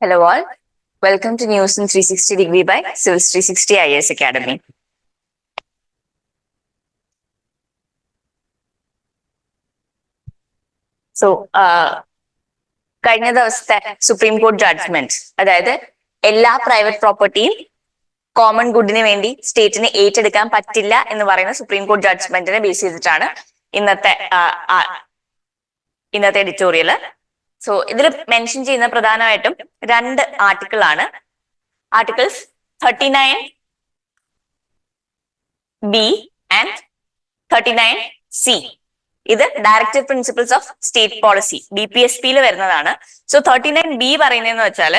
Hello all, welcome to News in 360 Degree by Civils 360 IAS Academy. So, കഴിഞ്ഞ ദിവസത്തെ supreme കോടതി judgement, അതായത് എല്ലാ പ്രൈവറ്റ് പ്രോപ്പർട്ടിയും കോമൺ ഗുഡിന് വേണ്ടി സ്റ്റേറ്റിന് ഏറ്റെടുക്കാൻ പറ്റില്ല എന്ന് പറയുന്ന സുപ്രീം കോടതി ജഡ്ജ്മെന്റിനെ ബേസ് ചെയ്തിട്ടാണ് ഇന്നത്തെ എഡിറ്റോറിയൽ. സോ ഇതിൽ മെൻഷൻ ചെയ്യുന്ന പ്രധാനമായിട്ടും രണ്ട് ആർട്ടിക്കിൾ ആണ്. Articles 39B and 39C. ഇത് directive principles of state policy DPSP വരുന്നതാണ്. സോ 39B പറയുന്നതെന്ന് വെച്ചാൽ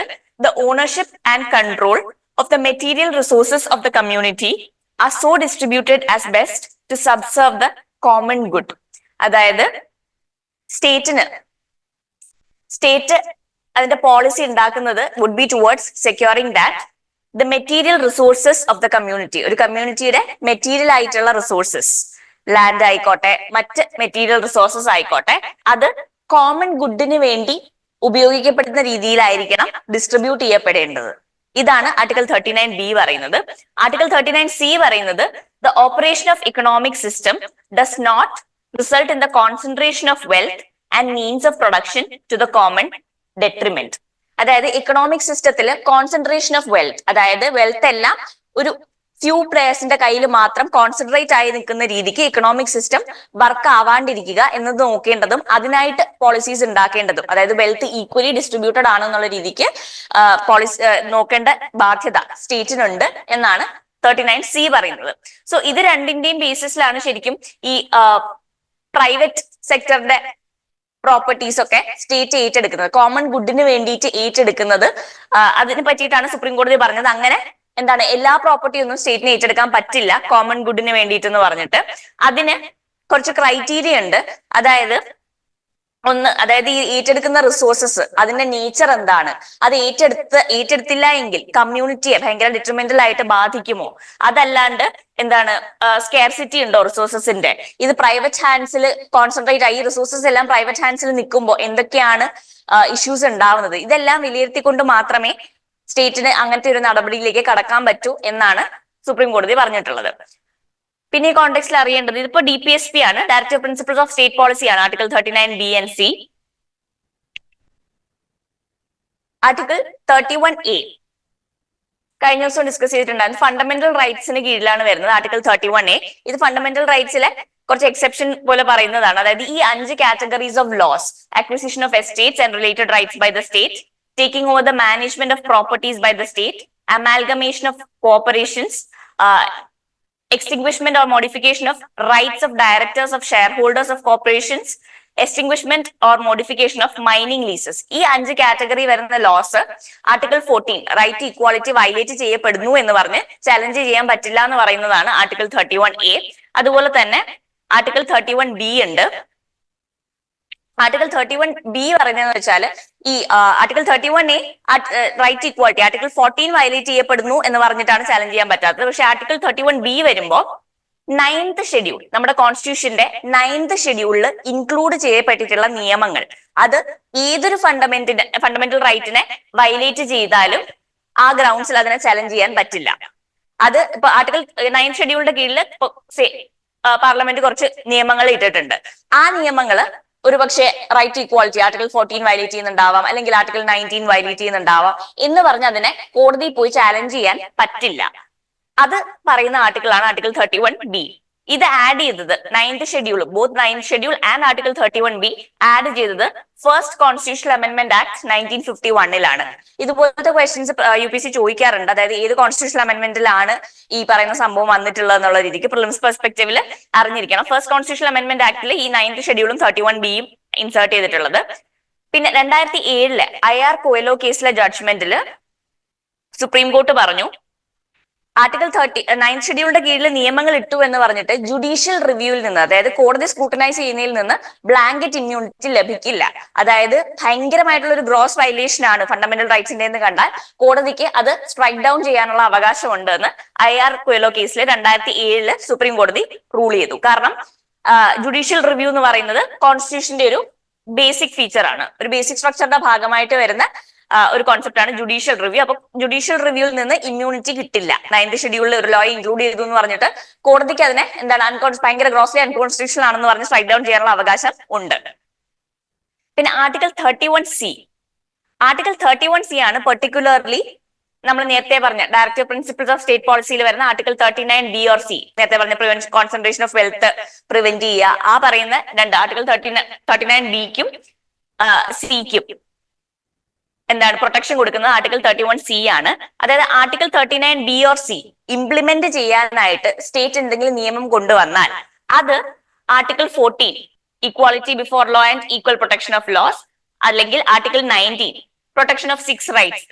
the ownership and control of the material resources of the community are so distributed as best to subserve the common good. അതായത് state അതിന്റെ policy ഉണ്ടാക്കുന്നത് would be towards securing that the material resources of the community, ഒരു കമ്മ്യൂണിറ്റിയുടെ material ആയിട്ടുള്ള resources, land ആയിക്കോട്ടെ മറ്റ് material resources ആയിക്കോട്ടെ, അത് കോമൺ ഗുഡിന് വേണ്ടി ഉപയോഗിക്കപ്പെടുന്ന രീതിയിലായിരിക്കണം ഡിസ്ട്രിബ്യൂട്ട് ചെയ്യപ്പെടേണ്ടത്. ഇതാണ് ആർട്ടിക്കിൾ 39B പറയുന്നത്. ആർട്ടിക്കിൾ 39C പറയുന്നത് the operation of economic system does not result in the concentration of wealth and means of production to the common detriment. അതായത് ഇക്കണോമിക് സിസ്റ്റത്തിൽ കോൺസെൻട്രേഷൻ ഓഫ് വെൽത്ത്, അതായത് wealth എല്ലാം ഒരു few പ്ലേയേഴ്സിന്റെ കയ്യിൽ മാത്രം concentrate ആയി നിൽക്കുന്ന രീതിക്ക് ഇക്കണോമിക് സിസ്റ്റം വർക്ക് ആവാണ്ടിരിക്കുക എന്നത് നോക്കേണ്ടതും അതിനായിട്ട് പോളിസീസ് ഉണ്ടാക്കേണ്ടതും, അതായത് വെൽത്ത് ഈക്വലി ഡിസ്ട്രിബ്യൂട്ടഡ് ആണെന്നുള്ള രീതിക്ക് പോളിസി നോക്കേണ്ട ബാധ്യത സ്റ്റേറ്റിനുണ്ട് എന്നാണ് 39C പറയുന്നത്. സോ ഇത് രണ്ടിന്റെയും ബേസിസിലാണ് ശരിക്കും ഈ പ്രൈവറ്റ് സെക്ടറിന്റെ പ്രോപ്പർട്ടീസ് ഒക്കെ സ്റ്റേറ്റ് ഏറ്റെടുക്കുന്നത്, കോമൺ ഗുഡിന് വേണ്ടിയിട്ട് ഏറ്റെടുക്കുന്നത്. അതിനെ പറ്റിയിട്ടാണ് സുപ്രീം കോടതി പറഞ്ഞത് അങ്ങനെ എന്താണ് എല്ലാ പ്രോപ്പർട്ടി ഒന്നും സ്റ്റേറ്റിന് ഏറ്റെടുക്കാൻ പറ്റില്ല കോമൺ ഗുഡിന് വേണ്ടിയിട്ട് എന്ന് പറഞ്ഞിട്ട്. അതിന് കുറച്ച് ക്രൈറ്റീരിയ ഉണ്ട്. അതായത് ഈ ഏറ്റെടുക്കുന്ന റിസോഴ്സസ് അതിന്റെ നേച്ചർ എന്താണ്, അത് ഏറ്റെടുത്തില്ല എങ്കിൽ കമ്മ്യൂണിറ്റിയെ ഭയങ്കര ഡിട്രിമെന്റൽ ആയിട്ട് ബാധിക്കുമോ, അതല്ലാണ്ട് എന്താണ് സ്കേർസിറ്റി ഉണ്ടോ റിസോഴ്സസിന്റെ, ഇത് പ്രൈവറ്റ് ഹാൻഡ്സിൽ കോൺസെൻട്രേറ്റ് ആയി റിസോഴ്സസ് എല്ലാം പ്രൈവറ്റ് ഹാൻഡ്സിൽ നിൽക്കുമ്പോൾ എന്തൊക്കെയാണ് ഇഷ്യൂസ് ഉണ്ടാവുന്നത്, ഇതെല്ലാം വിലയിരുത്തിക്കൊണ്ട് മാത്രമേ സ്റ്റേറ്റിന് അങ്ങനത്തെ ഒരു നടപടിയിലേക്ക് കടക്കാൻ പറ്റൂ എന്നാണ് സുപ്രീം കോടതി പറഞ്ഞിട്ടുള്ളത്. പിന്നെ ഈ കോണ്ടെക്സ്റ്റിൽ അറിയേണ്ടത് ഇതിപ്പോ DPSP ആണ്, directive principles of state policy ആണ്, article 39B and C. Article 31A കഴിഞ്ഞ ദിവസം ഡിസ്കസ് ചെയ്തിട്ടുണ്ടായിരുന്നു. ഫണ്ടമെന്റൽ റൈറ്റ്സിന് കീഴിലാണ് വരുന്നത് ആർട്ടിക്കിൾ 31A. ഇത് ഫണ്ടമെന്റൽ റൈറ്റ്സിലെ കുറച്ച് എക്സെപ്ഷൻ പോലെ പറയുന്നതാണ്. അതായത് ഈ 5 categories of laws, acquisition of estates and related rights by the state, taking over the management of properties by the state, amalgamation of corporations, extinguishment or modification of rights of directors of shareholders of corporations, extinguishment or modification of mining leases. ഈ 5 category വരുന്ന laws article 14 right equality violate ചെയ്യപ്പെടുന്നു എന്ന് പറഞ്ഞ് challenge ചെയ്യാൻ പറ്റില്ല എന്ന് പറയുന്നതാണ് article 31A. അതുപോലെ തന്നെ ആർട്ടിക്കിൾ 31B ഉണ്ട്. ആർട്ടിക്കിൾ 31B പറയുന്നതെന്ന് വെച്ചാൽ ഈ article 31A right equality article 14 violate ചെയ്യപ്പെടുന്നു എന്ന് പറഞ്ഞിട്ടാണ് ചലഞ്ച് ചെയ്യാൻ പറ്റാത്തത്. പക്ഷെ ആർട്ടിക്കിൾ 31B വരുമ്പോൾ 9th ഷെഡ്യൂൾ, നമ്മുടെ കോൺസ്റ്റിറ്റ്യൂഷന്റെ 9th ഷെഡ്യൂളിൽ ഇൻക്ലൂഡ് ചെയ്യപ്പെട്ടിട്ടുള്ള നിയമങ്ങൾ, അത് ഏതൊരു ഫണ്ടമെന്റൽ റൈറ്റിനെ വയലേറ്റ് ചെയ്താലും ആ ഗ്രൗണ്ട്സിൽ അതിനെ ചലഞ്ച് ചെയ്യാൻ പറ്റില്ല. അത് ഇപ്പൊ ആർട്ടിക്കിൾ 9th ഷെഡ്യൂളിന്റെ കീഴിൽ പാർലമെന്റ് കുറച്ച് നിയമങ്ങൾ ഇട്ടിട്ടുണ്ട്. ആ നിയമങ്ങള് ഒരുപക്ഷെ റൈറ്റ് ഇക്വാലിറ്റി ആർട്ടിക്കിൾ 14 വയലേറ്റ് ചെയ്യുന്നുണ്ടാവാം, അല്ലെങ്കിൽ ആർട്ടിക്കിൾ 19 വയലേറ്റ് ചെയ്യുന്നുണ്ടാവാം എന്ന് പറഞ്ഞ് അതിനെ കോടതിയിൽ പോയി ചാലഞ്ച് ചെയ്യാൻ പറ്റില്ല. അത് പറയുന്ന ആർട്ടിക്കിൾ ആണ് ആർട്ടിക്കിൾ 31B. ഇത് ആഡ് ചെയ്തത് 9th schedule, both 9th schedule and article 31B add ചെയ്തത് ഫസ്റ്റ് കോൺസ്റ്റിറ്റ്യൂഷണൽ അമെന്റ്മെന്റ് ആക്ട് 1951 ഇതുപോലത്തെ ക്വസ്റ്റ്യൻസ് UPSC ചോദിക്കാറുണ്ട്. അതായത് ഏത് കോൺസ്റ്റിറ്റ്യൂഷണൽ അമെന്റ്മെന്റിലാണ് ഈ പറയുന്ന സംഭവം വന്നിട്ടുള്ളത് എന്നുള്ള രീതിക്ക് പ്രിലിംസ് പെർസ്പെക്ടീവിൽ അറിഞ്ഞിരിക്കണം. ഫസ്റ്റ് കോൺസ്റ്റിറ്റ്യൂഷണൽ അമെന്റ്മെന്റ് ആക്ടിൽ ഈ 9th ഷെഡ്യൂളും 31Bയും ഇൻസേർട്ട് ചെയ്തിട്ടുള്ളത്. പിന്നെ 2007 IR കോയലോ കേസിലെ ജഡ്ജ്മെന്റില് സുപ്രീം കോർട്ട് പറഞ്ഞു ആർട്ടിക്കിൾ 9th ഷെഡ്യൂളിന്റെ കീഴിൽ നിയമങ്ങൾ ഇട്ടു എന്ന് പറഞ്ഞിട്ട് ജുഡീഷ്യൽ റിവ്യൂവിൽ നിന്ന്, അതായത് കോടതി സ്ക്രൂട്ടനൈസ് ചെയ്യുന്നതിൽ നിന്ന് ബ്ലാങ്കറ്റ് ഇമ്മ്യൂണിറ്റി ലഭിക്കില്ല. അതായത് ഭയങ്കരമായിട്ടുള്ള ഒരു ഗ്രോസ് വയലേഷൻ ആണ് ഫണ്ടമെന്റൽ റൈറ്റ്സിന്റെ എന്ന് കണ്ടാൽ കോടതിക്ക് അത് സ്ട്രൈക്ക് ഡൗൺ ചെയ്യാനുള്ള അവകാശമുണ്ട് എന്ന് IR കോയലോ കേസിൽ 2007 സുപ്രീം കോടതി റൂൾ ചെയ്തു. കാരണം ജുഡീഷ്യൽ റിവ്യൂ എന്ന് പറയുന്നത് കോൺസ്റ്റിറ്റ്യൂഷന്റെ ഒരു ബേസിക് ഫീച്ചർ ആണ്, ഒരു ബേസിക് സ്ട്രക്ചറിന്റെ ഭാഗമായിട്ട് വരുന്ന ഒരു കോൺസെപ്റ്റ് ആണ് ജുഡീഷ്യൽ റിവ്യൂ. അപ്പൊ ജുഡീഷ്യൽ റിവ്യൂവിൽ നിന്ന് ഇമ്മ്യൂണിറ്റി കിട്ടില്ല. 9th ഷെഡ്യൂളിൽ ഒരു ലോ ഇൻക്ലൂഡ് ചെയ്തു എന്ന് പറഞ്ഞിട്ട് കോടതിക്ക് അതിനെ എന്താണ് ഭയങ്കര ഗ്രോസ്ലി അൺകോൺസ്റ്റിറ്റ്യൂഷണൽ ആണെന്ന് പറഞ്ഞ് സ്ട്രൈക്ക് ഡൗൺ ചെയ്യാനുള്ള അവകാശം ഉണ്ട്. പിന്നെ ആർട്ടിക്കിൾ 31C. ആർട്ടിക്കിൾ 31C ആണ് പെർട്ടിക്കുലർലി നമ്മൾ നേരത്തെ പറഞ്ഞ ഡയറക്റ്റീവ് പ്രിൻസിപ്പിൾസ് ഓഫ് സ്റ്റേറ്റ് പോളിസിയിൽ വരുന്ന ആർട്ടിക്കിൾ 39B or C, നേരത്തെ പറഞ്ഞ prevention concentration of wealth prevent ചെയ്യുക, ആ പറയുന്ന രണ്ട് ആർട്ടിക്കിൾ 39Bക്കും സിക്കും എന്താണ് പ്രൊട്ടക്ഷൻ കൊടുക്കുന്നത് ആർട്ടിക്കിൾ 31C ആണ്. അതായത് article 39B or C implement ചെയ്യാനായിട്ട് സ്റ്റേറ്റ് എന്തെങ്കിലും നിയമം കൊണ്ടുവന്നാൽ അത് article 14 equality before law and equal protection of laws, അല്ലെങ്കിൽ article 19 protection of 6 rights,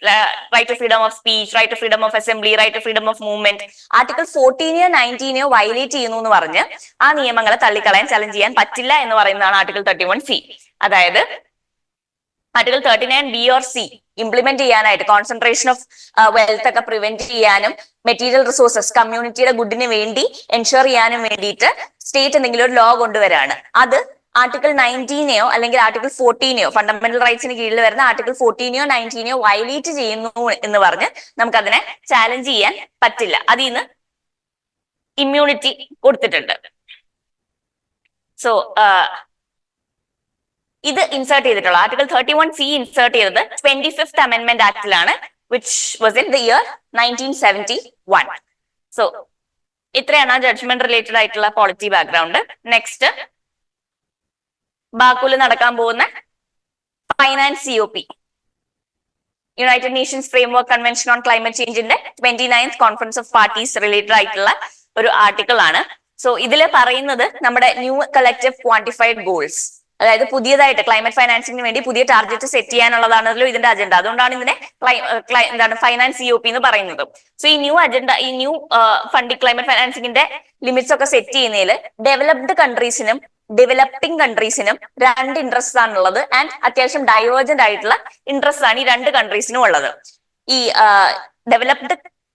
right to freedom of speech, right to freedom of assembly, right to freedom of movement, article 14 19 violate ചെയ്യുന്നു എന്ന് പറഞ്ഞ് ആ നിയമങ്ങളെ തള്ളിക്കളയാൻ ചലഞ്ച് ചെയ്യാൻ പറ്റില്ല എന്ന് പറയുന്നതാണ് ആർട്ടിക്കിൾ 31C. അതായത് article 39B or C implement ചെയ്യാനായിട്ട് കോൺസെൻട്രേഷൻ ഓഫ് വെൽത്ത് ഒക്കെ പ്രിവെന്റ് ചെയ്യാനും മെറ്റീരിയൽ റിസോഴ്സസ് കമ്മ്യൂണിറ്റിയുടെ ഗുഡിന് വേണ്ടി എൻഷുർ ചെയ്യാനും വേണ്ടിയിട്ട് സ്റ്റേറ്റ് എന്തെങ്കിലും ഒരു ലോ കൊണ്ടുവരാണ്. അത് ആർട്ടിക്കിൾ 19 അല്ലെങ്കിൽ ആർട്ടിക്കിൾ 14 ഫണ്ടമെന്റൽ റൈറ്റ്സിന് കീഴിൽ വരുന്ന ആർട്ടിക്കിൾ 14 19 വയലേറ്റ് ചെയ്യുന്നു എന്ന് പറഞ്ഞ് നമുക്ക് അതിനെ ചാലഞ്ച് ചെയ്യാൻ പറ്റില്ല. അതിൽ നിന്ന് ഇമ്മ്യൂണിറ്റി കൊടുത്തിട്ടുണ്ട്. സോ ഇത് ഇൻസേർട്ട് ചെയ്തിട്ടുള്ള ആർട്ടിക്കിൾ 31C ഇൻസേർട്ട് ചെയ്തത് 25th Amendment ആക്ടിലാണ്, which was in the year 1971. So ഇത്രയാണ് ആ ജഡ്ജ്മെന്റ് റിലേറ്റഡ് ആയിട്ടുള്ള പോളിറ്റി ബാക്ക്ഗ്രൗണ്ട്. നെക്സ്റ്റ് ബാക്കുല് നടക്കാൻ പോകുന്ന finance COP, United Nations framework convention on climate ചേഞ്ചിന്റെ 29th conference of parties related ആയിട്ടുള്ള ഒരു ആർട്ടിക്കിൾ ആണ്. സോ ഇതില് പറയുന്നത് നമ്മുടെ ന്യൂ കളക്റ്റീവ് ക്വാണ്ടിഫൈഡ് ഗോൾസ്, അതായത് പുതിയതായിട്ട് ക്ലൈമറ്റ് ഫൈനാൻസിംഗിന് വേണ്ടി പുതിയ ടാർഗറ്റ് സെറ്റ് ചെയ്യാനുള്ളതാണല്ലോ ഇതിന്റെ അജണ്ട. അതുകൊണ്ടാണ് ഇതിനെ എന്താണ് ഫൈനാൻസ് COP എന്ന് പറയുന്നത്. സോ ഈ ന്യൂ അജണ്ട, ഈ ന്യൂ ഫണ്ടിങ് ക്ലൈമറ്റ് ഫൈനാൻസിംഗിന്റെ ലിമിറ്റ്സ് ഒക്കെ സെറ്റ് ചെയ്യുന്നതിൽ ഡെവലപ്ഡ് കൺട്രീസിനും ഡെവലപ്പിംഗ് കൺട്രീസിനും രണ്ട് ഇൻട്രസ്റ്റ് ആണുള്ളത്, ആൻഡ് അത്യാവശ്യം ഡൈവേർജന്റ് ആയിട്ടുള്ള ഇൻട്രസ്റ്റ് ആണ് ഈ രണ്ട് കൺട്രീസിനും ഉള്ളത്. ഈ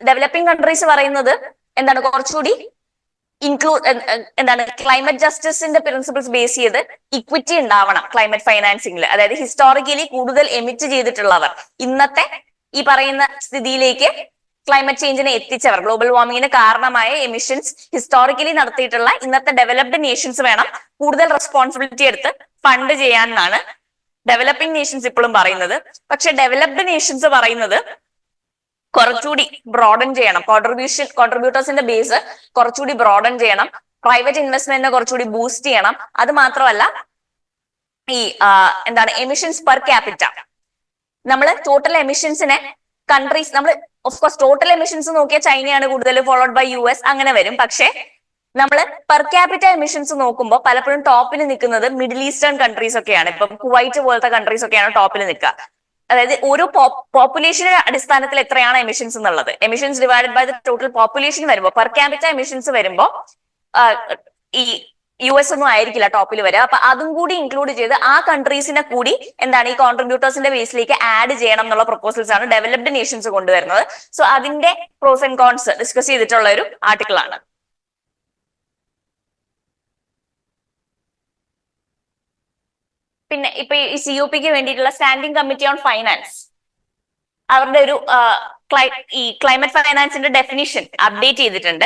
ഡെവലപ്പിംഗ് കൺട്രീസ് പറയുന്നത് എന്താണ് കുറച്ചുകൂടി എന്താണ് ക്ലൈമറ്റ് ജസ്റ്റിസിന്റെ പ്രിൻസിപ്പിൾസ് ബേസ് ചെയ്ത് ഇക്വിറ്റി ഉണ്ടാവണം ക്ലൈമറ്റ് ഫൈനാൻസിംഗിൽ. അതായത് ഹിസ്റ്റോറിക്കലി കൂടുതൽ എമിറ്റ് ചെയ്തിട്ടുള്ളവർ, ഇന്നത്തെ ഈ പറയുന്ന സ്ഥിതിയിലേക്ക് ക്ലൈമറ്റ് ചേഞ്ചിനെ എത്തിച്ചവർ, ഗ്ലോബൽ വാർമിങ്ങിന് കാരണമായ എമിഷൻസ് ഹിസ്റ്റോറിക്കലി നടത്തിയിട്ടുള്ള ഇന്നത്തെ ഡെവലപ്ഡ് നേഷൻസ് വേണം കൂടുതൽ റെസ്പോൺസിബിലിറ്റി എടുത്ത് ഫണ്ട് ചെയ്യാനാണ് ഡെവലപ്പിംഗ് നേഷൻസ് ഇപ്പോഴും പറയുന്നത്. പക്ഷെ ഡെവലപ്ഡ് നേഷൻസ് പറയുന്നത് കുറച്ചുകൂടി ബ്രോഡൻ ചെയ്യണം, കോൺട്രിബ്യൂട്ടേഴ്സിന്റെ ബേസ് കുറച്ചുകൂടി ബ്രോഡൻ ചെയ്യണം, പ്രൈവറ്റ് ഇൻവെസ്റ്റ്മെന്റിനെ കുറച്ചുകൂടി ബൂസ്റ്റ് ചെയ്യണം. അത് മാത്രമല്ല ഈ എന്താണ് എമിഷൻസ് പെർ ക്യാപിറ്റ, നമ്മൾ ടോട്ടൽ എമിഷൻസിനെ കൺട്രീസ്, നമ്മൾ ഓഫ്കോഴ്സ് ടോട്ടൽ എമിഷൻസ് നോക്കിയാൽ ചൈനയാണ് കൂടുതൽ, ഫോളോഡ് ബൈ US അങ്ങനെ വരും. പക്ഷെ നമ്മൾ പെർ ക്യാപിറ്റ എമിഷൻസ് നോക്കുമ്പോൾ പലപ്പോഴും ടോപ്പിൽ നിൽക്കുന്നത് മിഡിൽ ഈസ്റ്റേൺ കൺട്രീസ് ഒക്കെയാണ്. ഇപ്പം കുവൈറ്റ് പോലത്തെ കൺട്രീസ് ഒക്കെയാണ് ടോപ്പിൽ നിൽക്കുക. അതായത് ഓരോ പോപ്പുലേഷന്റെ അടിസ്ഥാനത്തിൽ എത്രയാണ് എമിഷൻസ് എന്നുള്ളത്, emissions divided by the total population വരുമ്പോൾ പെർ ക്യാപിറ്റ എമിഷൻസ് വരുമ്പോൾ ഈ US ഒന്നും ആയിരിക്കില്ല ടോപ്പിൽ വരിക. അപ്പൊ അതും കൂടി ഇൻക്ലൂഡ് ചെയ്ത് ആ കൺട്രീസിനെ കൂടി എന്താണ് ഈ കോൺട്രിബ്യൂട്ടേഴ്സിന്റെ ബേസിലേക്ക് ആഡ് ചെയ്യണം എന്നുള്ള പ്രൊപ്പോസൽസ് ആണ് ഡെവലപ്ഡ് നേഷൻസ് കൊണ്ടുവരുന്നത്. സോ അതിന്റെ പ്രോസ് ആൻഡ് കോൺസ് ഡിസ്കസ് ചെയ്തിട്ടുള്ള ഒരു ആർട്ടിക്കിൾ ആണ്. പിന്നെ ഇപ്പൊ ഈ COPക്ക് വേണ്ടിയിട്ടുള്ള സ്റ്റാൻഡിംഗ് കമ്മിറ്റി ഓൺ ഫൈനാൻസ് അവരുടെ ഒരു ഈ ക്ലൈമറ്റ് ഫൈനാൻസിന്റെ ഡെഫിനിഷൻ അപ്ഡേറ്റ് ചെയ്തിട്ടുണ്ട്.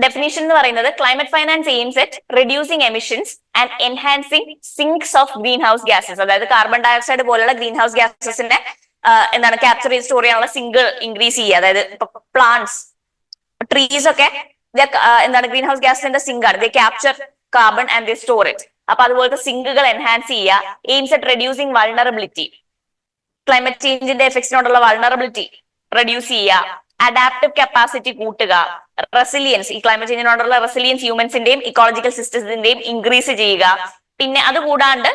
ഡെഫിനിഷൻ എന്ന് പറയുന്നത് climate finance aims at reducing emissions and enhancing sinks of green house gases, അതായത് കാർബൺ ഡയോക്സൈഡ് പോലുള്ള ഗ്രീൻ ഹൗസ് ഗ്യാസസിന്റെ എന്താണ് ക്യാപ്ചർ ചെയ്ത് സ്റ്റോർ ചെയ്യാനുള്ള സിങ്ക് ഇൻക്രീസ് ചെയ്യുക. അതായത് പ്ലാന്റ്സ്, ട്രീസ് ഒക്കെ എന്താണ് ഗ്രീൻ ഹൗസ് ഗ്യാസിന്റെ സിങ്ക് ആണ്, they capture carbon and they store it. അപ്പൊ അതുപോലത്തെ സിങ്കുകൾ എൻഹാൻസ് ചെയ്യുക. Aims at reducing vulnerability, climate ചേഞ്ചിന്റെ എഫക്ട്സിനോടുള്ള വൾണറബിലിറ്റി റെഡ്യൂസ് ചെയ്യുക. അഡാപ്റ്റീവ് കപ്പാസിറ്റി കൂട്ടുക. റെസിലിയൻസ്, ഈ ക്ലൈമറ്റ് ചേഞ്ചിനോടുള്ള റെസിലിയൻസ് ഹ്യൂമൻസിന്റെയും ഇക്കോളജിക്കൽ സിസ്റ്റത്തിന്റെയും ഇൻക്രീസ് ചെയ്യുക. പിന്നെ അത് കൂടാണ്ട്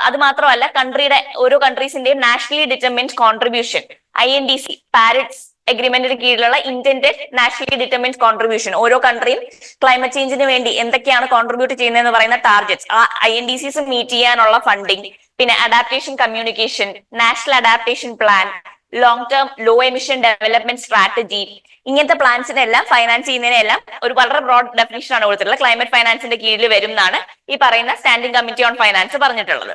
അത് മാത്രമല്ല കൺട്രിയുടെ ഓരോ കൺട്രീസിന്റെയും nationally determined contribution, INDC Paris എഗ്രിമെന്റിന് കീഴിലുള്ള ഇന്റൻഡഡ് നാഷണലി ഡിറ്റർമിൻഡ് കോൺട്രിബ്യൂഷൻ, ഓരോ കൺട്രിയും ക്ലൈമറ്റ് ചേഞ്ചിന് വേണ്ടി എന്തൊക്കെയാണ് കോൺട്രിബ്യൂട്ട് ചെയ്യുന്നതെന്ന് പറയുന്ന ടാർഗറ്റ്സ്, ആ INDCs മീറ്റ് ചെയ്യാനുള്ള ഫണ്ടിങ്. പിന്നെ adaptation communication, national adaptation plan, long term low emission development strategy, ഇങ്ങനത്തെ പ്ലാൻസിനെല്ലാം ഫൈനാൻസ് ചെയ്യുന്നതിനെല്ലാം ഒരു വളരെ ബ്രോഡ് ഡെഫിനിഷൻ ആണ് കൊടുത്തിട്ടുള്ളത്. ക്ലൈമറ്റ് ഫൈനാൻസിന്റെ കീഴിൽ വരും എന്നാണ് ഈ പറയുന്ന സ്റ്റാൻഡിംഗ് കമ്മിറ്റി ഓൺ ഫൈനാൻസ് പറഞ്ഞിട്ടുള്ളത്.